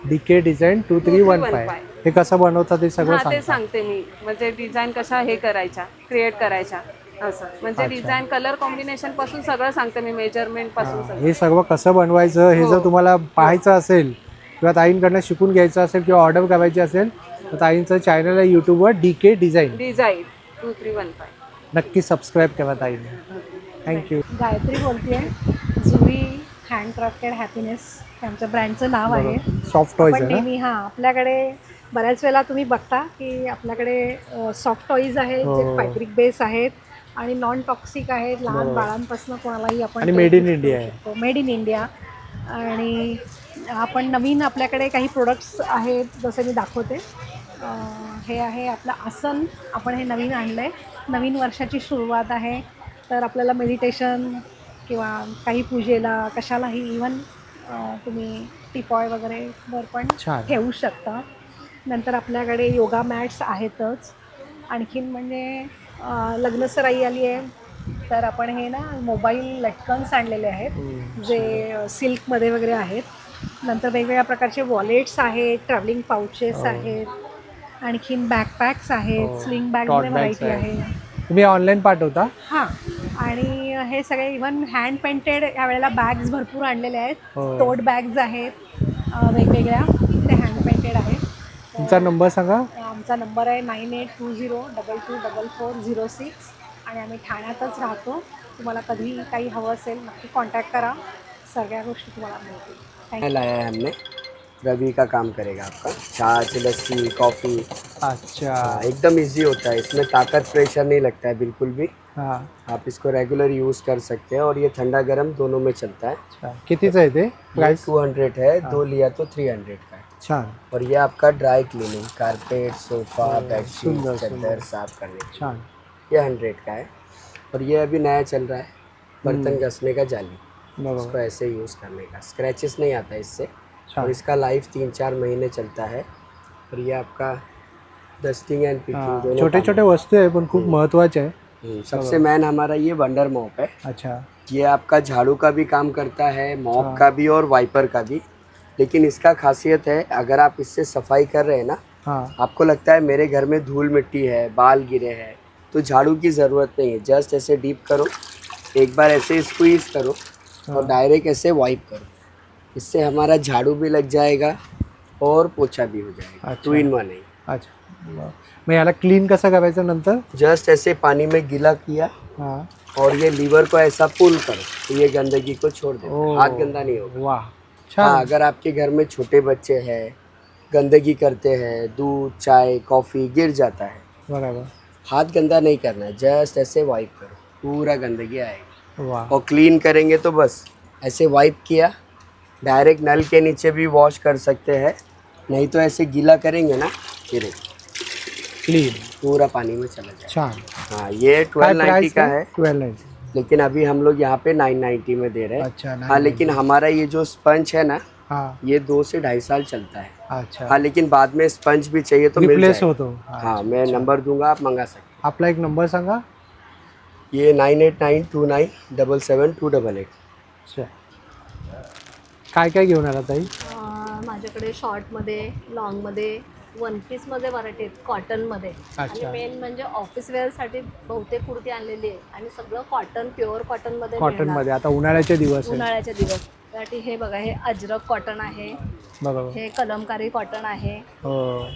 DK design 2315. हे कसं बनवतात ते सगळं ते सांगते मी. म्हणजे डिझाईन कशा हे करायच्या, क्रिएट करायच्या असं. म्हणजे डिझाईन, कलर कॉम्बिनेशन पासून सगळं सांगते मी, मेजरमेंट पासून सगळं. हे सर्व कसं बनवायचं हे जर तुम्हाला पाहायचं असेल किंवा ताईंकडनं शिकून घ्यायचं असेल किंवा ऑर्डर करायची असेल तर ताईंचं चॅनल आहे यूट्यूबवर DK डिझाईन 2315. नक्की सबस्क्राईब करा ताईंना. थँक्यू. गायत्री बोलते आहे. जुई हँडक्राफ्टेड हॅपीनेस आमच्या ब्रँडचं नाव आहे. सॉफ्ट टॉयज पण नेहमी आपल्याकडे बऱ्याच वेळेला तुम्ही बघता की आपल्याकडे सॉफ्ट टॉईज आहेत जे फॅब्रिक बेस आहेत आणि नॉन टॉक्सिक आहेत. लहान बाळांपासून कोणालाही आपण आणि मेड इन इंडिया आहे. Made in India. आणि आपण नवीन आपल्याकडे काही प्रोडक्ट्स आहेत जसं मी दाखवते. हे आहे आपलं आसन. आपण हे नवीन आणलं आहे. नवीन वर्षाची सुरुवात आहे तर आपल्याला मेडिटेशन किंवा काही पूजेला कशालाही इवन तुम्ही टिपॉय वगैरे वर पण ठेवू शकता. नंतर आपल्याकडे योगा मॅट्स आहेतच. आणखीन म्हणजे लग्नसराई आली आहे तर आपण हे ना मोबाईल लटकन्स आणलेले आहेत जे सिल्कमध्ये वगैरे आहेत. नंतर वेगवेगळ्या प्रकारचे वॉलेट्स आहेत, ट्रॅव्हलिंग पाउचेस आहेत, आणखीन बॅकपॅक्स आहेत, स्लिंग बॅगमध्ये व्हरायटी आहे. तुम्ही ऑनलाईन पाठवता? हां. आणि हे सगळे इवन हँड पेंटेड यावेळेला बॅग्स भरपूर आणलेले आहेत. टोट बॅग्स आहेत वेगवेगळ्या, ते हँड पेंटेड आहेत. तुमचा नंबर सांगा. आमचा नंबर आहे 9820224406 आणि आम्ही ठाण्यातच राहतो. तुम्हाला कधी काही हवं असेल नक्की कॉन्टॅक्ट करा, सगळ्या गोष्टी तुम्हाला मिळतील. लाया है हमने, रवि का काम करेगा आपका. छाछ, लस्सी, कॉफ़ी. अच्छा. एकदम इजी होता है, इसमें ताकत प्रेशर नहीं लगता है बिल्कुल भी. हाँ. आप इसको रेगुलर यूज़ कर सकते हैं और ये ठंडा गर्म दोनों में चलता है. कितीचं आहे ते प्राइस? 200 है, 2 लिया तो 300 का है. छान. और ये आपका dry cleaning, carpet, sofa, bedsheet, सुंदर, चादर सुंदर. साफ करने का. छान. ये 100 का है. और ये अभी नया चल रहा है, बर्तन घसने का जाली. इसको ऐसे यूज़ करने का, स्क्रैचेस नहीं आता इससे. और इसका लाइफ 3-4 महीने चलता है. और ये आपका डस्टिंग एंड पिकिंग दोनों छोटे छोटे वस्तू आहे पण खूप महत्वाचे आहे. सबसे मेन हमारा ये वंडर मॉप है. अच्छा. ये आपका झाड़ू का भी काम करता है, मॉप का भी और वाइपर का भी. लेकिन इसका खासियत है, अगर आप इससे सफाई कर रहे हैं ना, आपको लगता है मेरे घर में धूल मिट्टी है, बाल गिरे हैं, तो झाड़ू की ज़रूरत नहीं है. जस्ट ऐसे डीप करो, एक बार ऐसे स्क्वीज करो और डायरेक्ट ऐसे वाइप करो. इससे हमारा झाड़ू भी लग जाएगा और पोछा भी हो जाएगा. 2 in 1 है. अच्छा. मग याला क्लीन कसं करायचं नंतर? जस्ट ऐसे पानी में गीला किया और ये लीवर को ऐसा पुल करो तो ये गंदगी को छोड़ दे. हाथ गंदा नहीं होगा. वाह. हाँ, अगर आपके घर में छोटे बच्चे हैं, गंदगी करते हैं, दूध, चाय, कॉफ़ी गिर जाता है, बराबर. हाथ गंदा नहीं करना है. जस्ट ऐसे वाइप करो, पूरा गंदगी आएगी. वाह. और क्लीन करेंगे तो बस ऐसे वाइप किया, डायरेक्ट नल के नीचे भी वॉश कर सकते हैं. नहीं तो ऐसे गीला करेंगे ना, फिर क्लीन पूरा पानी में चला जाए. छान. हाँ, ये 1290 का है. 1290. लेकिन अभी हम लोग यहाँ पे 990 में दे रहे हैं. अच्छा. हाँ, लेकिन हमारा ये जो स्पंज है ना, हाँ. ये 2 से 2.5 साल चलता है. अच्छा. हाँ, लेकिन बाद में स्पंज भी चाहिए तो मिल रिप्लेस जाएगा. होतो. हाँ, मैं नंबर दूंगा, आप मंगा सकते हैं. आपला एक नंबर सांगा. ये 9892977288. अच्छा. काय काय घेऊन आला ताई? माझ्याकडे शॉर्टमध्ये, लॉंगमध्ये, वन पीसमध्ये व्हरायटी आहेत, कॉटनमध्ये. आणि अच्छा. मेन म्हणजे ऑफिस वेअरसाठी बहुतेक कुर्ती आणलेली आहे आणि सगळं कॉटन, प्युअर कॉटनमध्ये कॉटनमध्ये. आता उन्हाळ्याचे दिवस आहे. उन्हाळ्याचे दिवस त्यासाठी हे बघा, हे अजरक कॉटन आहे, बरोबर. हे कलमकारी कॉटन आहे. हो.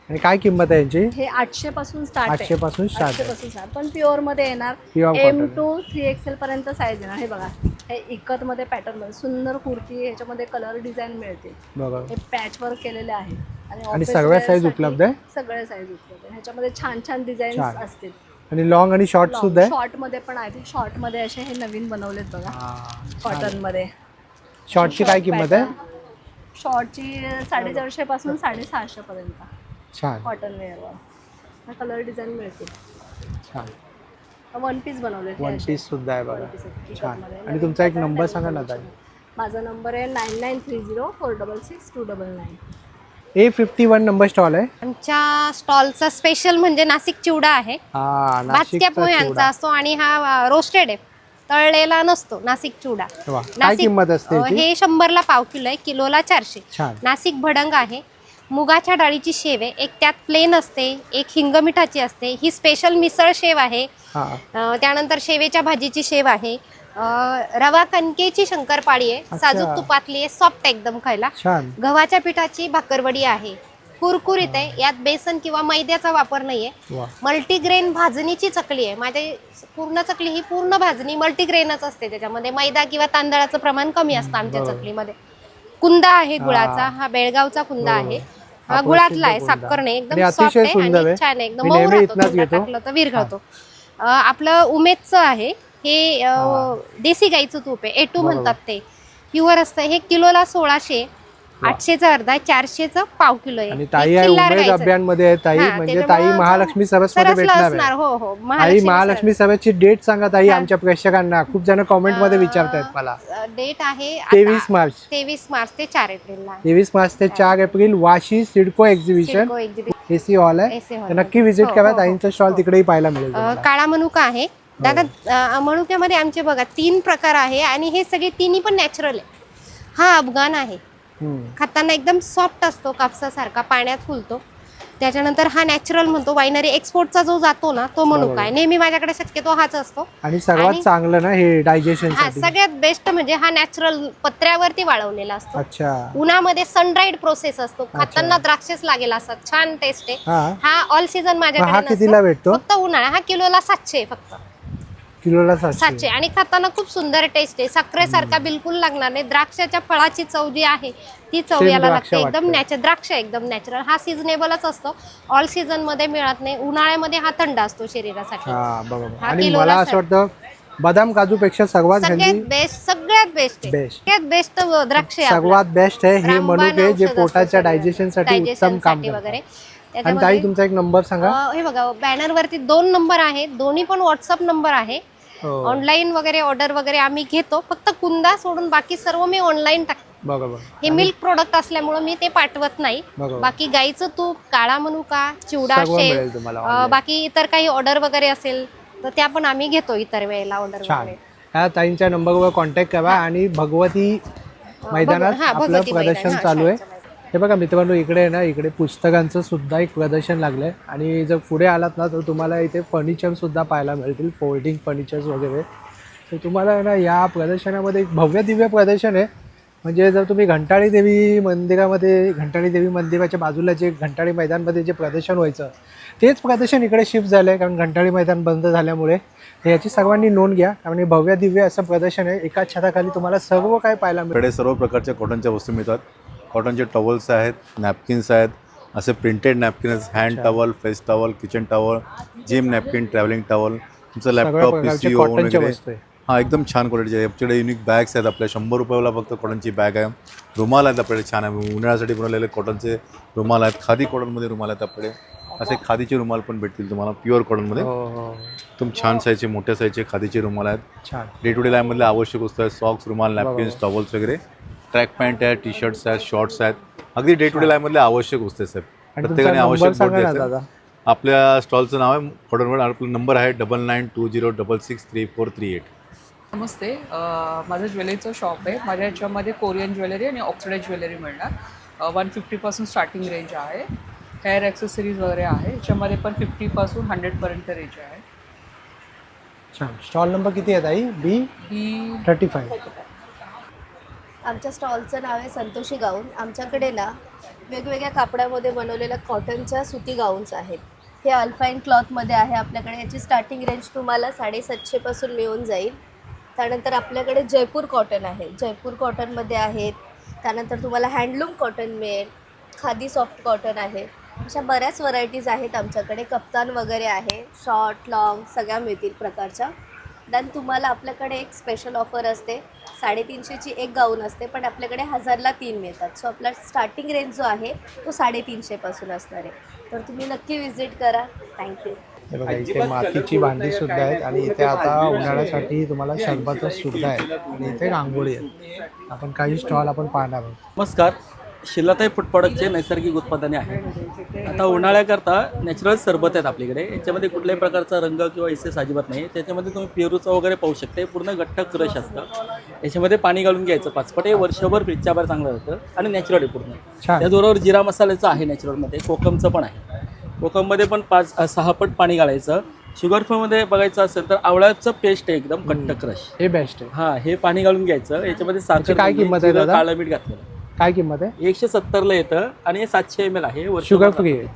आणि काय किंमत आहे यांची? हे 800 पासून स्टार्ट आहे. 800 पासून स्टार्ट 800 पासून स्टार्ट, पण प्युअर मध्ये येणार. Pure M cotton. to 3XL पर्यंत साईज येणार. हे बघा, हे इकत मध्ये पॅटर्न मध्ये सुंदर कुर्ती, ह्याच्यामध्ये कलर डिझाईन मिळते. बरोबर. हे पॅच वर्क केलेले आहे. आणि office सगळ्या wear साईज साठी उपलब्ध आहे? सगळ्या साईज उपलब्ध आहे. ह्याच्यामध्ये छान छान डिझाईन छान. असतील. आणि लॉंग आणि शॉर्ट सुद्धा आहे? शॉर्ट मध्ये पण आहेत. शॉर्ट मध्ये असे हे नवीन बनवलेत बघा, कॉटन मध्ये. शॉर्टची काय किंमत आहे? शॉर्टची 450 पासून 650 पर्यंत. छान. कॉटन वेअरवर कलर डिझाईन मिळतील. छान. वन पीस बनवले. वन पीस सुद्धा आहे बघा. छान. आणि तुमचा एक नंबर सांगा ना ताई. माझा नंबर आहे 9930466299. A51 नंबर स्टॉल आहे. आमच्या स्टॉलचा स्पेशल म्हणजे नाशिक चिवडा आहे. भाजक्या पोह्यांचा असतो आणि हा रोस्टेड आहे, तळलेला नसतो. नाशिक चिवडा. काय किंमत असते याची? हे 100ला पाव किलो आहे, किलोला 400. छान. नाशिक भडंग आहे, मुगाच्या डाळीची शेव आहे, एक त्यात प्लेन असते, एक हिंग मिठाची असते. ही स्पेशल मिसळ शेव आहे. त्यानंतर शेवेच्या भाजीची शेव आहे, रवा कणकेची शंकरपाळी आहे, साजूक तुपातली आहे, सॉफ्ट एकदम खायला. गव्हाच्या पिठाची भाकरवडी आहे, कुरकुरीत आहे, यात बेसन किंवा मैद्याचा वापर नाहीये. मल्टीग्रेन भाजणीची चकली आहे. माझी पूर्ण चकली ही पूर्ण भाजणी मल्टीग्रेनच असते, त्याच्यामध्ये मैदा किंवा तांदळाचं प्रमाण कमी असतं आमच्या चकलीमध्ये. कुंदा आहे गुळाचा, हा बेळगावचा कुंदा आहे, हा गुळातला आहे, साखर नाही, एकदम सॉफ्ट आहे आणि छान आहे, एकदम मऊ राहतो. टाकलं तर विरघळतो. आपलं उमेदचं आहे, हे देसी गाईचं तूप आहे, A2 म्हणतात ते, प्युअर असतं. हे किलोला 1600, 800चं अर्धा, 400चं पाव किलो आहे. आणि ताई आहे उमेद अभियानमध्ये आहे ताई, म्हणजे ताई महालक्ष्मी सरसमध्ये भेटणार आहे. हो हो. ताई महालक्ष्मी सभेची डेट सांगा ताई आमच्या प्रेक्षकांना. खूप जण कमेंट मध्ये विचारतायत मला. डेट आहे 23 मार्च. 23 मार्च ते 4 एप्रिलला. 23 मार्च ते 4 April Vashi CIDCO exhibition, AC hall आहे. तर नक्की व्हिजिट करा. ताईंचा स्टॉल तिकडेही पाहायला मिळेल. काळा मनुका आहे दादा. मनुक्यामध्ये आमचे बघा 3 प्रकार आहे आणि हे सगळे तिन्ही पण नॅचरल आहे. हा अफगाण आहे, खाताना एकदम सॉफ्ट असतो, कापसासारखा, पाण्यात फुलतो. त्याच्यानंतर हा नॅचरल म्हणतो, वायनरी एक्सपोर्टचा जो जातो ना तो मनुका आहे. नेहमी माझ्याकडे शक्यतो हाच असतो. आणि सर्वात चांगलं ना हे डायजेशन हा सगळ्यात बेस्ट म्हणजे हा नॅचरल पत्र्यावरती वाळवलेला असतो. अच्छा. उन्हामध्ये सनड्राईड प्रोसेस असतो, खाताना द्राक्षच लागेल असं छान टेस्ट आहे. हा ऑल सीझन माझ्याकडे कितीला भेटतो? फक्त उन्हाळा. हा किलोला 700 फक्त. किलोला 700 आणि खाताना खूप सुंदर टेस्ट आहे. साखरेसारखा बिलकुल लागणार नाही. द्राक्षाच्या फळाची चव जी आहे ती चव याला लागते. एकदम नॅचरल द्राक्ष, एकदम नॅचरल. हा सीझनेबलच असतो, ऑल सीझन मध्ये मिळत नाही. उन्हाळ्यामध्ये हा थंड असतो शरीरासाठी. आणि मला असं वाटतं बदाम काजूपेक्षा सर्वात सगळ्यात हेल्दी बेस्ट, सगळ्यात बेस्ट बेस्ट सगळ्यात बेस्ट द्राक्ष आहे सर्वात बेस्ट आहे हे रामबाण मनुके जे औषध पोटाच्या असतं डायजेशनसाठी उत्तम digestion काम साठी वगैरे. करतात. आणि ताई तुमचा एक नंबर सांगा. हे बघा बॅनर वरती 2 नंबर आहेत, दोन्ही पण व्हॉट्सअप नंबर आहे. ऑनलाईन वगैरे ऑर्डर वगैरे आम्ही घेतो, फक्त कुंदा सोडून बाकी सर्व मी ऑनलाईन टाकते. बरोबर. हे मिल्क प्रोडक्ट असल्यामुळे मी ते पाठवत नाही. बरोबर. बाकी गाईचं तूप, काळा मनुका, चिवडा, सर्व शेव, मिळेल तुम्हाला online. बाकी इतर काही ऑर्डर वगैरे असेल तर त्या पण आम्ही घेतो इतर वेळेला ऑर्डर छान. वगैरे. ह्या ताईंच्या नंबरवर कॉन्टॅक्ट करा आणि भगवती मैदानात हा, आपलं भगवती प्रदर्शन मैदान, चालू आहे. हे बघा मित्रांनो, इकडे आहे ना, इकडे पुस्तकांचं सुद्धा एक प्रदर्शन लागलं आहे आणि जर पुढे आलात ना तर तुम्हाला इथे फर्निचरसुद्धा पाहायला मिळतील, फोल्डिंग फर्निचर्स वगैरे. तर तुम्हाला आहे ना या प्रदर्शनामध्ये एक भव्य दिव्य प्रदर्शन आहे. म्हणजे जर तुम्ही घंटाळी देवी मंदिराच्या बाजूला जे घंटाळी मैदानमध्ये जे प्रदर्शन व्हायचं तेच प्रदर्शन इकडे शिफ्ट झालं आहे, कारण घंटाळी मैदान बंद झाल्यामुळे. याची सर्वांनी नोंद घ्या आणि भव्य दिव्य असं प्रदर्शन आहे. एकाच छताखाली तुम्हाला सर्व काय पाहायला मिळेल. इकडे सर्व प्रकारच्या कॉटनच्या वस्तू मिळतात. कॉटनचे टॉवल्स आहेत, नॅपकिन्स आहेत, असे printed napkins, hand towel, face towel, kitchen towel, gym napkin, travelling towel, तुमचं लॅपटॉप, PC वगैरे. हां, एकदम छान क्वालिटीचे आहे. आमच्याकडे युनिक बॅग्स आहेत. आपल्या 100 रुपयाला फक्त कॉटनची बॅग आहे. रुमाल आहेत आपल्याकडे छान आहे, उन्हाळ्यासाठी बनवलेले कॉटनचे रुमाल आहेत. खादी कॉटनमध्ये रुमाल आहेत आपल्याकडे. असे खादीचे रुमाल पण भेटतील तुम्हाला प्युअर कॉटनमध्ये. एकदम छान साईजचे, मोठ्या साईजचे खादीचे रुमाल आहेत. छान. डे टू डे लाईफमधले आवश्यक वस्तू आहेत. सॉक्स, रुमाल, नॅपकिन्स, टॉवल्स वगैरे, ट्रॅक पॅन्ट आहेत, टी शर्ट्स आहेत, शॉर्ट्स आहेत. अगदी डे टू डे लाईफमधले आवश्यक वस्तू आहेत. प्रत्येकाने आवश्यक गोष्टी. आपल्या स्टॉलचं नाव आहे कॉटनवर. आपला नंबर आहे 9920663438. नमस्ते, माझं ज्वेलरीचं शॉप आहे. माझ्या याच्यामध्ये कोरियन ज्वेलरी आणि ऑक्सिडाइज ज्वेलरी मिळणार. 150पासून स्टार्टिंग रेंज आहे. हेअर ॲक्सेसरीज वगैरे आहे. याच्यामध्ये पण 50पासून 100पर्यंत रेंज आहे. छान. स्टॉल नंबर किती आहे ताई? B35. आमच्या स्टॉलचं नाव आहे संतोषी गाऊन. आमच्याकडे ना वेगवेगळ्या कापडामध्ये बनवलेल्या कॉटनच्या सुती गाऊन्स आहेत. हे अल्फाईन क्लॉथमध्ये आहे आपल्याकडे. याची स्टार्टिंग रेंज तुम्हाला 750पासून मिळून जाईल. त्यानंतर आपल्याकडे जयपूर कॉटन आहे. जयपूर कॉटनमध्ये आहेत. त्यानंतर तुम्हाला हँडलूम कॉटन मिळेल, खादी सॉफ्ट कॉटन आहे. अशा बऱ्याच व्हरायटीज आहेत आमच्याकडे. कप्तान वगैरे आहे, शॉर्ट लॉंग सगळ्या मिळतील प्रकारच्या. देन तुम्हाला आपल्याकडे एक स्पेशल ऑफर असते. 350ची एक गाऊन असते, पण आपल्याकडे 1000ला 3 मिळतात. सो आपला स्टार्टिंग रेंज जो आहे तो 350पासून असणार आहे. तर तुम्ही नक्की विजिट करा. थँक्यू. हे बघा इथे मातीची भांडी सुद्धा आहेत आणि इथे आता उन्हाळ्यासाठी तुम्हाला शरबत सुद्धा आहेत आणि इथे रांगोळी आहेत. आपण काही स्टॉल आपण पाहणार आहोत. नमस्कार, शिलाताई फूड प्रॉडक्टचे नैसर्गिक उत्पादने आहेत. आता उन्हाळ्याकरता नॅचरल सरबत आहेत आपल्याकडे. याच्यामध्ये कुठल्याही प्रकारचा रंग किंवा इसेस अजिबात नाही. त्याच्यामध्ये तुम्ही पेरूचं वगैरे पाहू शकता. पूर्ण घट्ट क्रश असतं. याच्यामध्ये पाणी घालून घ्यायचं 5 पट. हे वर्षभर फ्रीजच्या बाहेर चांगलं जातं आणि नॅचरल आहे पूर्ण. त्याचबरोबर जिरा मसाल्याचं आहे नॅचरलमध्ये. कोकमचं पण आहे. कोकममध्ये पण 5-6 पट पाणी घालायचं. शुगर फ्रीमध्ये बघायचं असेल तर आवळ्याचं पेस्ट आहे एकदम घट्ट क्रश. हे बेस्ट आहे. हां, हे पाणी घालून घ्यायचं. याच्यामध्ये साखर, काय किंमत आहे दादा? काळं मीठ घातलं. काय किंमत आहे? 170ला येतं आणि हे 700 ml आहे. शुगर फ्री आहे.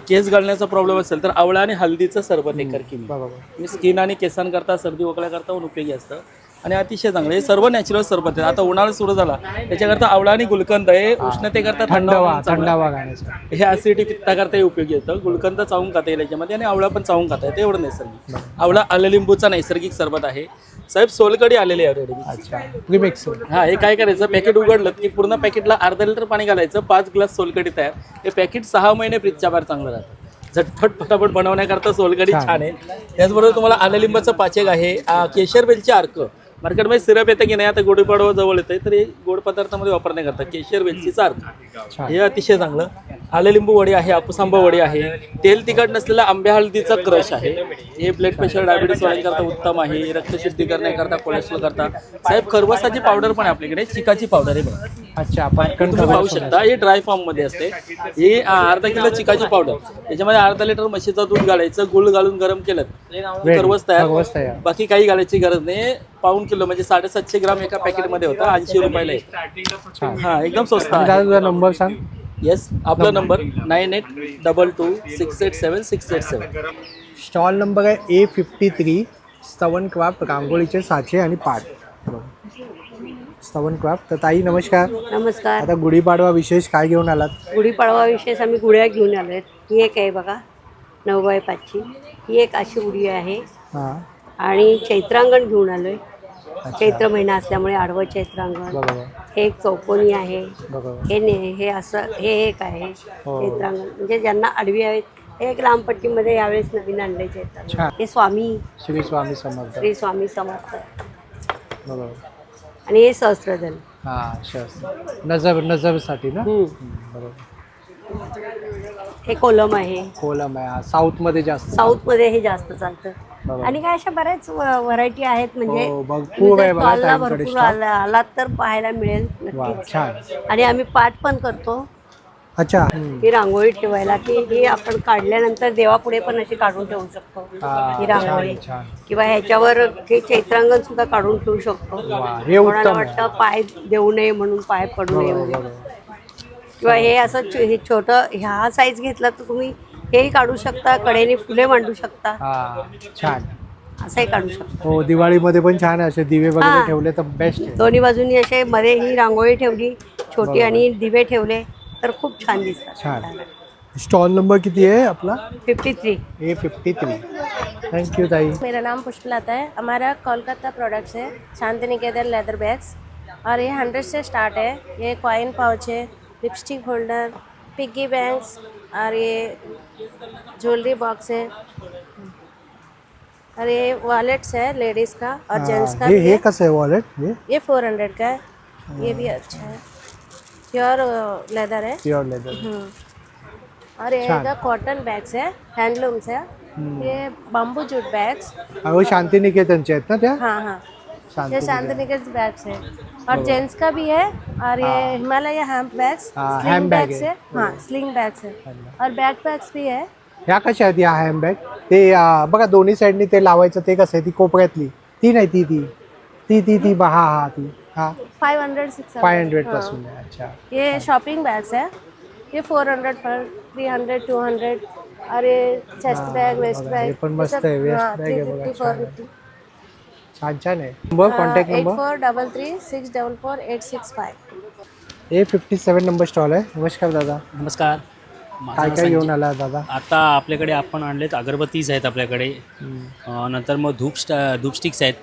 केस घालण्याचा प्रॉब्लेम असेल तर आवळा आणि हल्दीचं सरबत एकर किमी स्किन आणि केसांकरता, सर्दी खोकल्याकरता उपयोगी असतं आणि अतिशय चांगलं. हे सर्व नॅचरल सरबत आहे. आता उन्हाळा सुरू झाला त्याच्याकरता आवळा आणि गुलकंद हे उष्णतेकरता थंडावा हे ॲसिडिटी पित्ताकरता उपयोगी येतं. गुलकंद चावून खाता येईल याच्यामध्ये आणि आवळा पण चावून खाता येतं. एवढं नैसर्गिक. आवळा आललिंबूचा नैसर्गिक सरबत आहे. साहेब सोलकडी आलेली आहे ऑलरेडी. हां, हे काय करायचं, पॅकेट उघडलं की पूर्ण पॅकेटला अर्धा लिटर पाणी घालायचं. 5 ग्लास सोलकडी तयार. हे पॅकेट 6 महिने फ्रीजच्या बाहेर चांगलं राहतं. झटपट फटाफट बनवण्याकरता सोलकडी छान आहे. त्याचबरोबर तुम्हाला आललिंबाचं पाचेक आहे. केशर वेलची अर्क मार्केटमध्ये सिरप येतं की नाही, आता गुढीपाडवा जवळ येतं तर हे गोड पदार्थामध्ये वापरण्याकरता केशर वेलचीचा अर्क हे अतिशय चांगलं. आललिंबू वडी आहे, हापूस आंबा वडी आहे. तेल तिखट नसलेला आंब्या हळदीचा क्रश आहे. हे ब्लड प्रेशर, डायबिटीस वाढण्याकरता उत्तम आहे. रक्तशुद्धी करण्याकरता, कोलेस्ट्रॉल करता. साहेब खरवसाची पावडर पण आहे आपल्याकडे. चिकाची पावडर आहे बघा. अच्छा, तुम्ही पाहू शकता. हे ड्राय फॉर्म मध्ये असते. ही अर्धा किलो चिकाची पावडर. त्याच्यामध्ये अर्धा लिटर म्हशीचं दूध घालायचं, गुळ घालून गरम केलं खरवस तयार. बाकी काही घालायची गरज नाही. पाऊण किलो म्हणजे 750 ग्राम एका पॅकेटमध्ये होतं. 80 रुपयाला आहे. हा, एकदम स्वस्त आहे. नंबर सांग. येस, आपला नंबर 9822687687. स्टॉल नंबर आहे A53. स्तवन क्राफ्ट रांगोळीचे साचे आणि पाट. स्तवन क्राफ्ट. तर ताई नमस्कार. नमस्कार. आता गुढीपाडवा विशेष काय घेऊन आलात? गुढीपाडवा विशेष आम्ही गुड्या घेऊन आलो आहेत. ही एक आहे बघा 9x5ची. ही एक अशी गुढी आहे. हां, आणि चैत्रांगण घेऊन आलोय. चैत्र महिना असल्यामुळे आडवं चैत्रांगण. हे एक चौकोनी आहे. हे असं हे एक आहे चैत्रांगण, म्हणजे ज्यांना आडवी आहेत. हे एक लांबपट्टीमध्ये यावेळेस नवीन आणलंय चैत्रांगण. हे श्री स्वामी समर्थ. श्री स्वामी समर्थ. आणि हे सहस्त्रदल. नजरसाठी ना. हे कोलम आहे. कोलम आहे. साऊथ मध्ये हे जास्त चालतं. आणि काय अशा बऱ्याच व्हरायटी आहेत, म्हणजे भरपूर आहे बघा. भरपूर आलात तर पाहायला मिळेल नक्कीच. आणि आम्ही पाठ पण करतो. अच्छा. ही रांगोळी ठेवायला की ही आपण काढल्यानंतर देवापुढे पण अशी काढून ठेवू शकतो ही रांगोळी. किंवा ह्याच्यावर हे चैत्रांगण सुद्धा काढून ठेवू शकतो. कोणाला वाटतं पाय देऊ नये म्हणून पाय पडू नये वगैरे. किंवा हे असं हे छोटं ह्या साईज घेतला तर तुम्ही हेही काढू शकता. कडेने फुले मांडू शकता. छान असंही काढू शकतो. हो, दिवाळीमध्ये पण छान असे दिवे वगैरे ठेवले तर बेस्ट आहे. दोन्ही बाजूनी असे मध्ये ही रांगोळी ठेवली छोटी आणि दिवे ठेवले तर खूप छान दिसतात. छान. स्टॉल नंबर किती है अपना? 53. ये 53. थैंक यू ताई. मेरा नाम पुष्पलता है. हमारा कोलकाता प्रोडक्ट्स है शांति निकेतन लेदर बैग्स, और ये 100 से स्टार्ट है. ये कॉइन पाउच है, लिपस्टिक होल्डर, पिग्गी बैंक्स, और ये ज्वेलरी बॉक्स है, और ये वॉलेट्स है लेडीज़ का और जेंट्स का. ये कैसे है वॉलेट? ये 400 का है. ये भी अच्छा है, प्योर लेदर है. Pure leather. और ये कॉटन बैग्स है, हैंडलूम्स है. ये बम्बू जूट बैग्स. वो शांति निकेतनचे आहेत ना त्या? हाँ. ये शांति निकेतन बैग्स है. और जेंट्स का भी है. और ये Himalaya hemp bags, sling bags है. हाँ, स्लिंग बैग्स है. और बैक पैक्स भी है. ह्या कशा आहेत या हँडबॅग? ते बघा दोन्ही साईडनी ते लावायचं ते कसं आहे? ती कोपऱ्यातली ती नाही ती ती ती ती ती हा ती. 500 600 500 पासून आहे. अच्छा. ये शॉपिंग बैग्स है. ये 400 पर 300 200. और ये चेस्ट बैग, वेस्ट बैग. हे पण मस्त आहे. वेस्ट बॅग आहे बघा. 450. छान छान आहे. Number contact number 8433 644 865. ए 57 नंबर स्टॉल आहे. नमस्कार दादा. नमस्कार. काय काय घेऊन आला दादा? आता आपल्याकडे आपण आणलेत अगरबत्तीज आहेत आपल्याकडे. नंतर मग धूप स्टिक्स आहेत.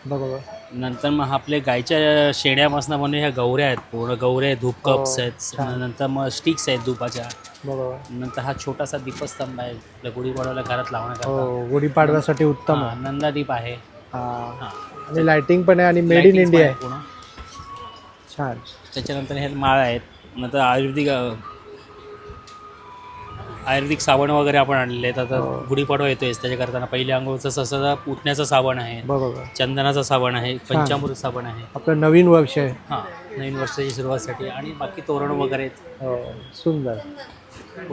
बरोबर. नंतर मग आपले गायच्या शेण्यापासून बनवून ह्या गौऱ्या आहेत. पूर्ण गौऱ्या, धूप कप्स आहेत. नंतर मग स्टिक्स आहेत धुपाच्या. बरोबर. नंतर हा छोटासा दीपस्तंभ आहे आपल्या गुढीपाडव्याला घरात लावण्याकरता. गुढीपाडव्यासाठी उत्तम आहे. नंदादीप आहे. आणि लाइटिंग पण आहे आणि मेड इन इंडिया आहे. छान. त्याच्यानंतर हे माळ आहेत. नंतर आयुर्वेदिक साबण वगैरे आपण आणलेले आहेत. आता गुढीपाडवा येतोय त्याच्याकरता पहिल्या आंघोळचं ससा पुतण्याचं साबण आहे. बरोबर. चंदनाचं साबण आहे. पंचामृत साबण आहे. आपलं नवीन वर्ष आहे. हां, नवीन वर्षाची सुरुवातसाठी. आणि बाकी तोरण वगैरे आहेत. सुंदर.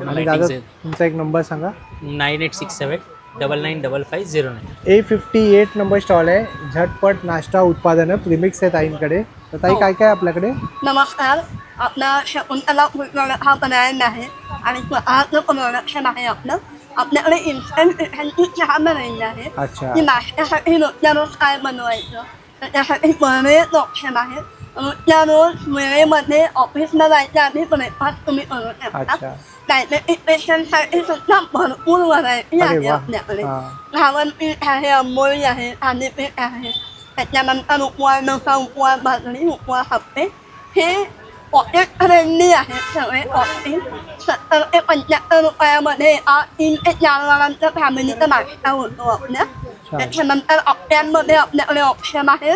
आणि दादा तुमचा एक नंबर सांगा. 9867 995509. A58 नंबर स्टॉल आहे. झटपट नाश्ता उत्पादनं प्रीमिक्स आहेत ताईंकडे. तर ताई काय काय आपल्याकडे? नमस्कार. आपला शकुंतला प्रोडक्ट हा ब्रँड आहे आणि स्वतःचं प्रोडक्शन आहे आपलं. आपल्याकडे इन्स्टंट इथ्यांची चहा बनवलेली आहे. अच्छा. की नाश्त्यासाठी रोजच्या रोज काय बनवायचं तर त्यासाठी बरेच ऑप्शन आहेत. रोजच्या रोज वेळेमध्ये ऑफिसला जायच्या आधी ब्रेकफास्ट तुम्ही करू शकता. डायबेटिक पेशंटसाठी सुद्धा भरपूर व्हरायटी आहे आपल्याकडे. घावन पीठ आहे, आंबोळी आहे, थालीपीठ आहे. त्याच्यानंतर उपवास, डोसा उपवास, भाजणी उपवास हप्ते. हे पॉकेट फ्रेंडली आहेत सगळे ऑप्शन. 70 ते 75 रुपयामध्ये 3 ते 4 जणांचा फॅमिलीचा नाश्ता होतो आपल्या. त्याच्यानंतर अप्प्यांमध्ये आपल्याकडे ऑप्शन आहे.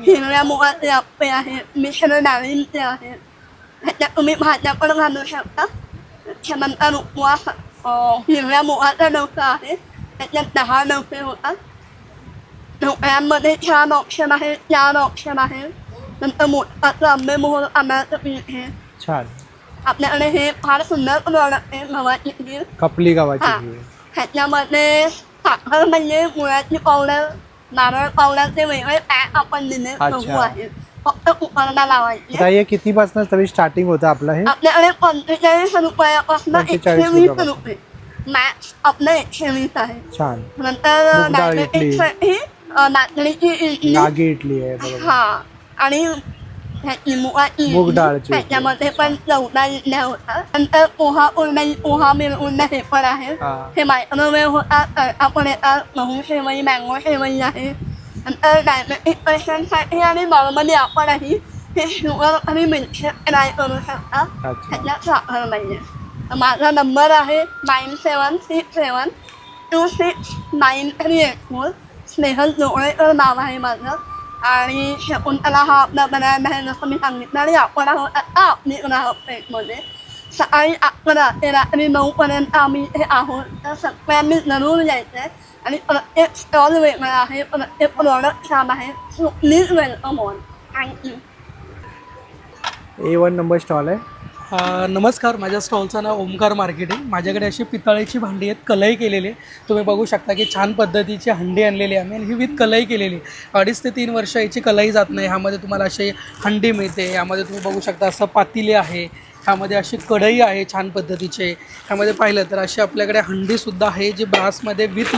हिरव्या मुगाचे अप्पे आहेत, मिश्र डाळींचे आहेत. ह्याच्यात तुम्ही भाज्या पण घालू शकता. त्याच्यानंतर उपवास हिरव्या मुगाचा डोसा आहे. त्याच्यात 10 डोसे होतात. ढोकळ्यांमध्ये 4 ऑप्शन आहेत, 4 ऑप्शन आहेत. नंतर मोठं आंबे मोहर आंब्याचं पीठ आहे. छान. आपल्याकडे हे फार सुंदर प्रोडक्ट आहे. गव्हाची खीर, खपली गव्हाची खीर. ह्याच्यामध्ये साखर म्हणजे गुळाची पावडर, नारळ पावडरचे वेगळे पॅक आपण दिले गहू आहेत. फक्त कुकरला लावायचे. आता हे कितीपासून तरी स्टार्टिंग होतं आपलं हे? आपल्याकडे 45 रुपयापासून 120 रुपये मॅक्स आपलं 120 आहे. छान. नंतर डायबेटिक्ससाठी नाचणीची इडली, नागी इडली आहे. हा. आणि ह्याची मुगाची मूग डाळची. त्याच्यामध्ये पण 14 इडल्या होतात. नंतर पोहा उरलेली पोहा मिळवून हे पण आहे. हे मायक्रोवेव्ह होतात. आपण येतात गहू शेवई मँगो शेवई आहे. नंतर डायबेटिक पेशंटसाठी आणि नॉर्मली आपणही हे शुगर आणि मिल्कशेक ट्राय करू शकता. त्याच्यात साखर नाही आहे. माझा नंबर आहे 9767269384. स्नेहल जोगळेकर नाव आहे माझं. आणि शकुंतला हा आपला ब्रँड आहे जसं मी सांगितलं. आणि आपण आहोत आता आपली ग्राहक पेठमध्ये. सकाळी 11 ते रात्री 9पर्यंत आम्ही इथे आहोत. तर सगळ्यांनी जरूर यायचं आहे. आणि प्रत्येक स्टॉल वेगळा आहे, प्रत्येक प्रॉडक्ट छान आहे. So please welcome on. Thank you. A1 number stall आहे. नमस्कार, माझ्या स्टॉलचं नाव ओमकार मार्केटिंग. माझ्याकडे अशी पितळेची भांडी आहेत, कलई केलेली. तुम्ही बघू शकता की छान पद्धतीची हंडी आणलेली आहे आणि ही विथ कलई केलेली. 2.5 ते 3 वर्ष याची कलई जात नाही. ह्यामध्ये तुम्हाला अशी हंडी मिळते. यामध्ये तुम्ही बघू शकता असं पातेले आहे. ह्यामध्ये अशी कढई आहे छान पद्धतीचे. ह्यामध्ये पाहिलं तर अशी आपल्याकडे हंडीसुद्धा आहे जी ब्रासमध्ये विथ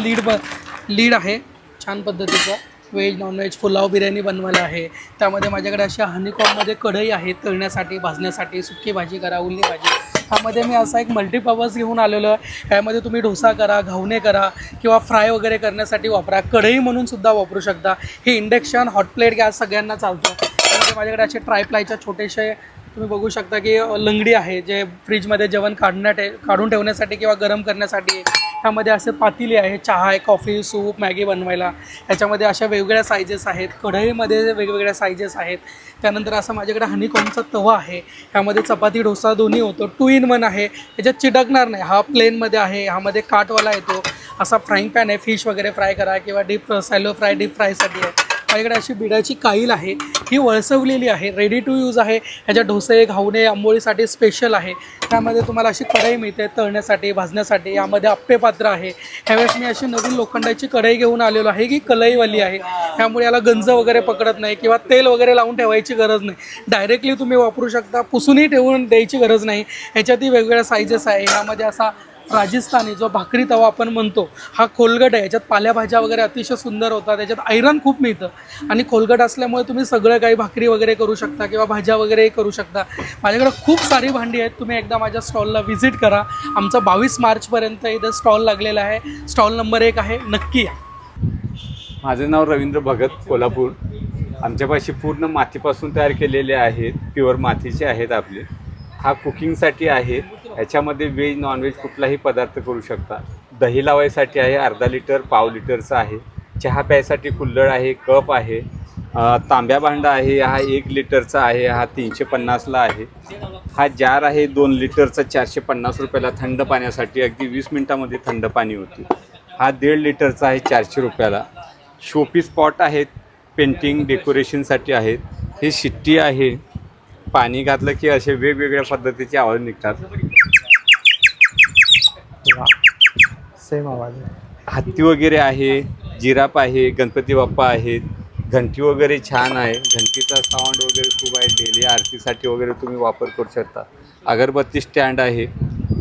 लीड आहे छान पद्धतीचं. व्हेज नॉनव्हेज पुलाव बिर्याणी बनवायला आहे. त्यामध्ये माझ्याकडे अशा हनीकॉममध्ये कढई आहेत तळण्यासाठी, भाजण्यासाठी, सुकी भाजी करा, उल्ली भाजी. ह्यामध्ये मी असा एक मल्टीपर्पज घेऊन आलेलो आहे. ह्यामध्ये तुम्ही डोसा करा, घावणे करा किंवा फ्राय वगैरे करण्यासाठी वापरा. कढई म्हणून सुद्धा वापरू शकता. हे इंडक्शन हॉटप्लेट गॅस सगळ्यांना चालतो. त्यामध्ये माझ्याकडे असे ट्रायप्लायच्या छोटेसे तुम्ही बघू शकता की लंगडी आहे जे फ्रीजमध्ये जेवण काढून ठेवण्यासाठी किंवा गरम करण्यासाठी. ह्यामध्ये असे पातेले आहे, चहा आहे, कॉफी, सूप, मॅगी बनवायला. ह्याच्यामध्ये अशा वेगवेगळ्या सायझेस आहेत. कढईमध्ये वेगवेगळ्या सायझेस आहेत. त्यानंतर असं माझ्याकडे हनीकॉमचा तवा आहे. ह्यामध्ये चपाती डोसा दोन्ही होतो. 2 in 1 आहे. ह्याच्यात चिटकणार नाही. हा प्लेनमध्ये आहे. ह्यामध्ये काटवाला येतो. असा फ्राईंग पॅन आहे, फिश वगैरे फ्राय करा किंवा डीप फ्रायसाठी आहे. माझ्याकडे अशी बिडाची काईल आहे. ही वळसवलेली आहे, रेडी टू यूज आहे. ह्याच्या डोसे, घावणे, आंबोळीसाठी स्पेशल आहे. त्यामध्ये तुम्हाला अशी कढई मिळते तळण्यासाठी, भाजण्यासाठी. यामध्ये आप्पे पात्र आहे. ह्यावेळेस मी अशी नवीन लोखंडाची कढई घेऊन आलेलो आहे की कलईवाली आहे. त्यामुळे याला गंज वगैरे पकडत नाही किंवा तेल वगैरे लावून ठेवायची गरज नाही. डायरेक्टली तुम्ही वापरू शकता. पुसूनही ठेवून द्यायची गरज नाही. ह्याच्यातही वेगवेगळ्या सायझेस आहे. ह्यामध्ये असा राजस्थानी जो भाकरी तवा आपण म्हणतो हा खोलगट आहे. याच्यात पालेभाज्या वगैरे अतिशय सुंदर होतात. त्याच्यात आयरन खूप मिळतं आणि खोलगट असल्यामुळे तुम्ही सगळं काही भाकरी वगैरे करू शकता किंवा भाज्या वगैरे करू शकता. माझ्याकडे खूप सारी भांडी आहेत. तुम्ही एकदा माझ्या स्टॉलला व्हिजिट करा. आमचा 22 मार्चपर्यंत इथं स्टॉल लागलेला आहे. स्टॉल नंबर 1 आहे. नक्की या. माझं नाव रवींद्र भगत, कोल्हापूर. आमच्यापाशी पूर्ण मातीपासून तयार केलेले आहेत. प्युअर मातीचे आहेत आपले. हा कुकिंगसाठी आहे. याच्यामध्ये व्हेज नॉनव्हेज कुठलाही पदार्थ करू शकता. दही लावायसाठी आहे, अर्धा लिटर, पाव लिटरचं आहे. चहा प्यायसाठी कुल्हड आहे, कप आहे. तांब्या भांडा आहे, हा 1 लिटरचा आहे, हा 350ला आहे. हा जार आहे 2 लिटरचा 450 रुपयाला, थंड पाण्यासाठी. अगदी 20 मिनटामध्ये थंड पाणी होते. हा 1.5 लिटरचा आहे 400 रुपयाला. शोपीस पॉट आहेत, पेंटिंग डेकोरेशनसाठी आहेत. हे शिट्टी आहे. पाणी घातलं की असे वेगवेगळ्या पद्धतीचे आवाज निघतात. सेम आवाज आहे. हत्ती वगैरे आहे, जिराफ आहे, गणपती बाप्पा आहेत. घंटी वगैरे छान आहे. घंटीचा साऊंड वगैरे खूप आहे. डेली आरतीसाठी वगैरे तुम्ही वापर करू शकता. अगरबत्ती स्टँड आहे.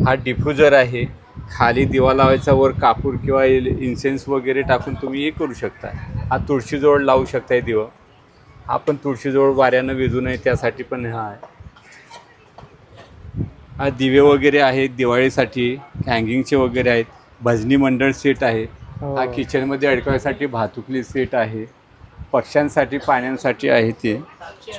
हा डिफ्युजर आहे. खाली दिवा लावायचा, वर कापूर किंवा इन्सेन्स वगैरे टाकून तुम्ही हे करू शकता. हा तुळशीजवळ लावू शकताय दिवा. आपण तुळशीजवळ वाऱ्यानं विजू नये त्यासाठी पण हा आहे. हा दिवे वगैरे आहेत दिवाळीसाठी. हँगिंगचे वगैरे आहेत. भजनी मंडळ सेट आहे. हा किचनमध्ये अडकवायसाठी भातुकली सेट आहे. पक्ष्यांसाठी, पाण्यांसाठी आहे ते.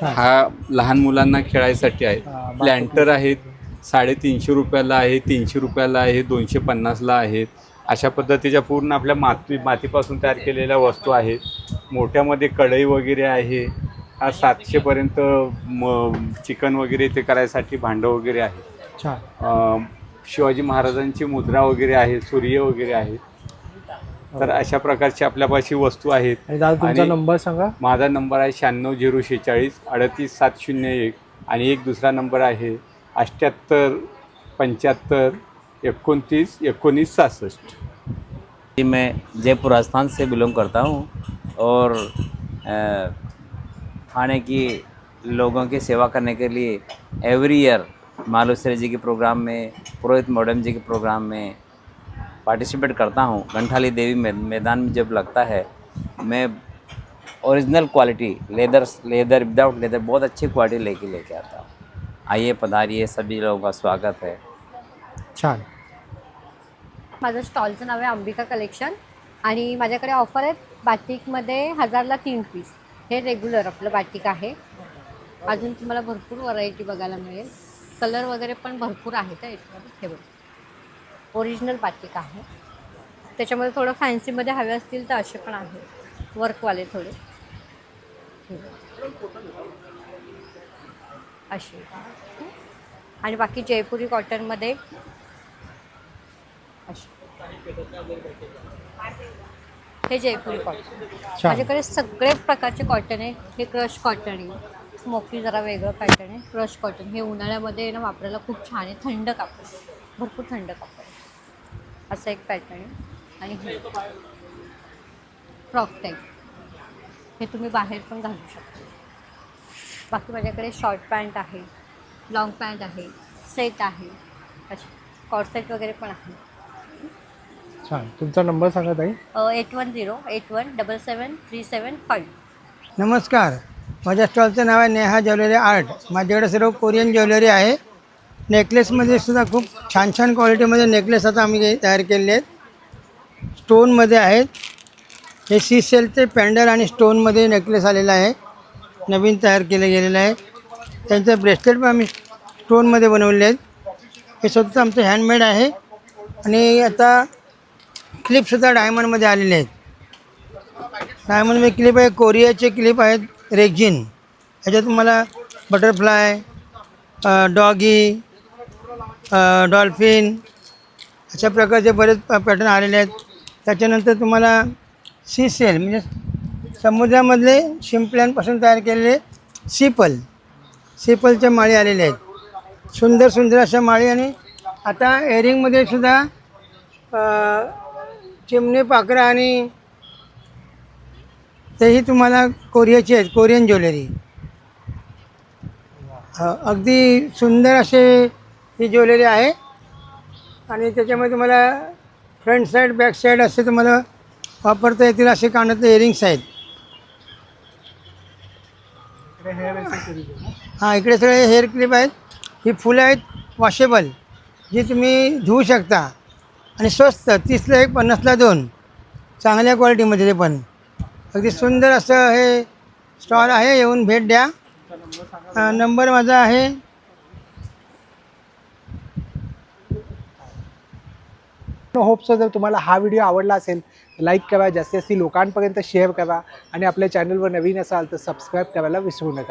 हा लहान मुलांना खेळायसाठी आहे. प्लॅन्टर आहेत. 350 रुपयाला आहे, 300 रुपयाला आहे, 250ला आहेत. अशा पद्धतीच्या पूर्ण आपल्या मातीपासून तयार केलेल्या वस्तू आहेत. मोठ्यामध्ये कढई वगैरे आहे. हा 700पर्यंत चिकन वगैरे ते करायसाठी भांडं वगैरे आहे. शिवाजी महाराजांची मुद्रा वगैरे आहे, सूर्य वगैरे आहेत. तर अशा प्रकारची आपल्यापाशी वस्तू आहेत. तुमचा नंबर सांगा. माझा नंबर आहे 96 046 38 701 आणि एक दुसरा नंबर आहे 78 75 29 19 67. मैं जयपुर राजस्थान से बिलोंग करता हूँ और थाने की लोगों की सेवा करने के लिए एवरी ईयर मालूसरे जी के प्रोग्राम में, पुरोहित मैडम जी के प्रोग्राम में पार्टिसिपेट करता हूँ. घंटाली देवी मैदान में जब लगता है मैं original quality, leather without leather, बहुत अच्छी क्वालिटी लेके आता हूँ। आइए, पधारिए, सभी लोगों का स्वागत है। छान. माझं स्टॉलचं नाव आहे अंबिका कलेक्शन आणि माझ्याकडे ऑफर आहे बाटिकमध्ये 1000ला 3 पीस. हे रेग्युलर आपलं बाटिक आहे. अजून तुम्हाला भरपूर व्हरायटी बघायला मिळेल. कलर वगैरे पण भरपूर आहेत याच्यामध्ये. हे बघ, ओरिजिनल बाटिक आहे. त्याच्यामध्ये थोडं फॅन्सीमध्ये हवे असतील तर असे पण आहेत, वर्कवाले थोडे असे. आणि बाकी जयपुरी कॉटनमध्ये असे. हे जयपुरी कॉटन. माझ्याकडे सगळे प्रकारचे कॉटन आहे. हे क्रश कॉटन आहे, स्मोकी जरा वेगळं पॅटर्न आहे. क्रश कॉटन हे उन्हाळ्यामध्ये ना वापरायला खूप छान आहे. थंड कापड, भरपूर थंड कापड. असं एक पॅटर्न आहे. आणि हे फ्रॉक टाईप, हे तुम्ही बाहेर पण घालू शकता. बाकी माझ्याकडे शॉर्ट पॅन्ट आहे, लॉंग पॅन्ट आहे, सेट आहे, असे कॉर्सेट वगैरे पण आहे. छान. तुमचा नंबर सांगा ताई. 8108177375. नमस्कार, माझ्या स्टॉलचं नाव आहे नेहा ज्वेलरी आर्ट. माझ्याकडे सर्व कोरियन ज्वेलरी आहे. नेकलेसमध्ये सुद्धा खूप छान छान क्वालिटीमध्ये नेकलेस आता आम्ही तयार केलेले आहेत. स्टोनमध्ये आहेत. हे सी सेलचे पॅन्डल आणि स्टोनमध्ये नेकलेस आलेला आहे, नवीन तयार केले गेलेलं आहे. त्यांचे ब्रेसलेट पण आम्ही स्टोनमध्ये बनवले आहेत. हे स्वतः आमचं हँडमेड आहे. आणि आता क्लिपसुद्धा डायमंडमध्ये आलेले आहेत. डायमंडमध्ये क्लिप आहे, कोरियाचे क्लिप आहेत, रेक्झिन. ह्याच्यात तुम्हाला बटरफ्लाय, डॉगी, डॉल्फिन अशा प्रकारचे बरेच पॅटर्न आलेले आहेत. त्याच्यानंतर तुम्हाला सी सेल म्हणजे समुद्रामधले शिंपल्यांपासून तयार केलेले सिपलच्या माळी आलेले आहेत. सुंदर सुंदर अशा माळी. आणि आता एअरिंगमध्ये सुद्धा चिमणी पाखरं आणि तेही तुम्हाला कोरियाची आहेत, कोरियन ज्वेलरी. अगदी सुंदर असे ही ज्वेलरी आहे. आणि त्याच्यामध्ये तुम्हाला फ्रंट साईड बॅक साईड असे तुम्हाला वापरता येतील असे कानातले इयरिंग्स आहेत. हां, इकडे सगळे हेअर क्लिप आहेत. ही फुलं आहेत वॉशेबल, जी तुम्ही धुवू शकता. आणि स्वस्त, 30ला 1 50ला 2, चांगल्या क्वालिटीमध्ये. ते पण अगदी सुंदर असं हे स्टॉल आहे. येऊन भेट द्या. नंबर माझा आहे होप सो. जर तुम्हाला हा व्हिडिओ आवडला असेल लाईक करा, जास्तीत जास्त लोकांपर्यंत शेअर करा. आणि आपल्या चॅनलवर नवीन असाल तर सबस्क्राईब करायला विसरू नका.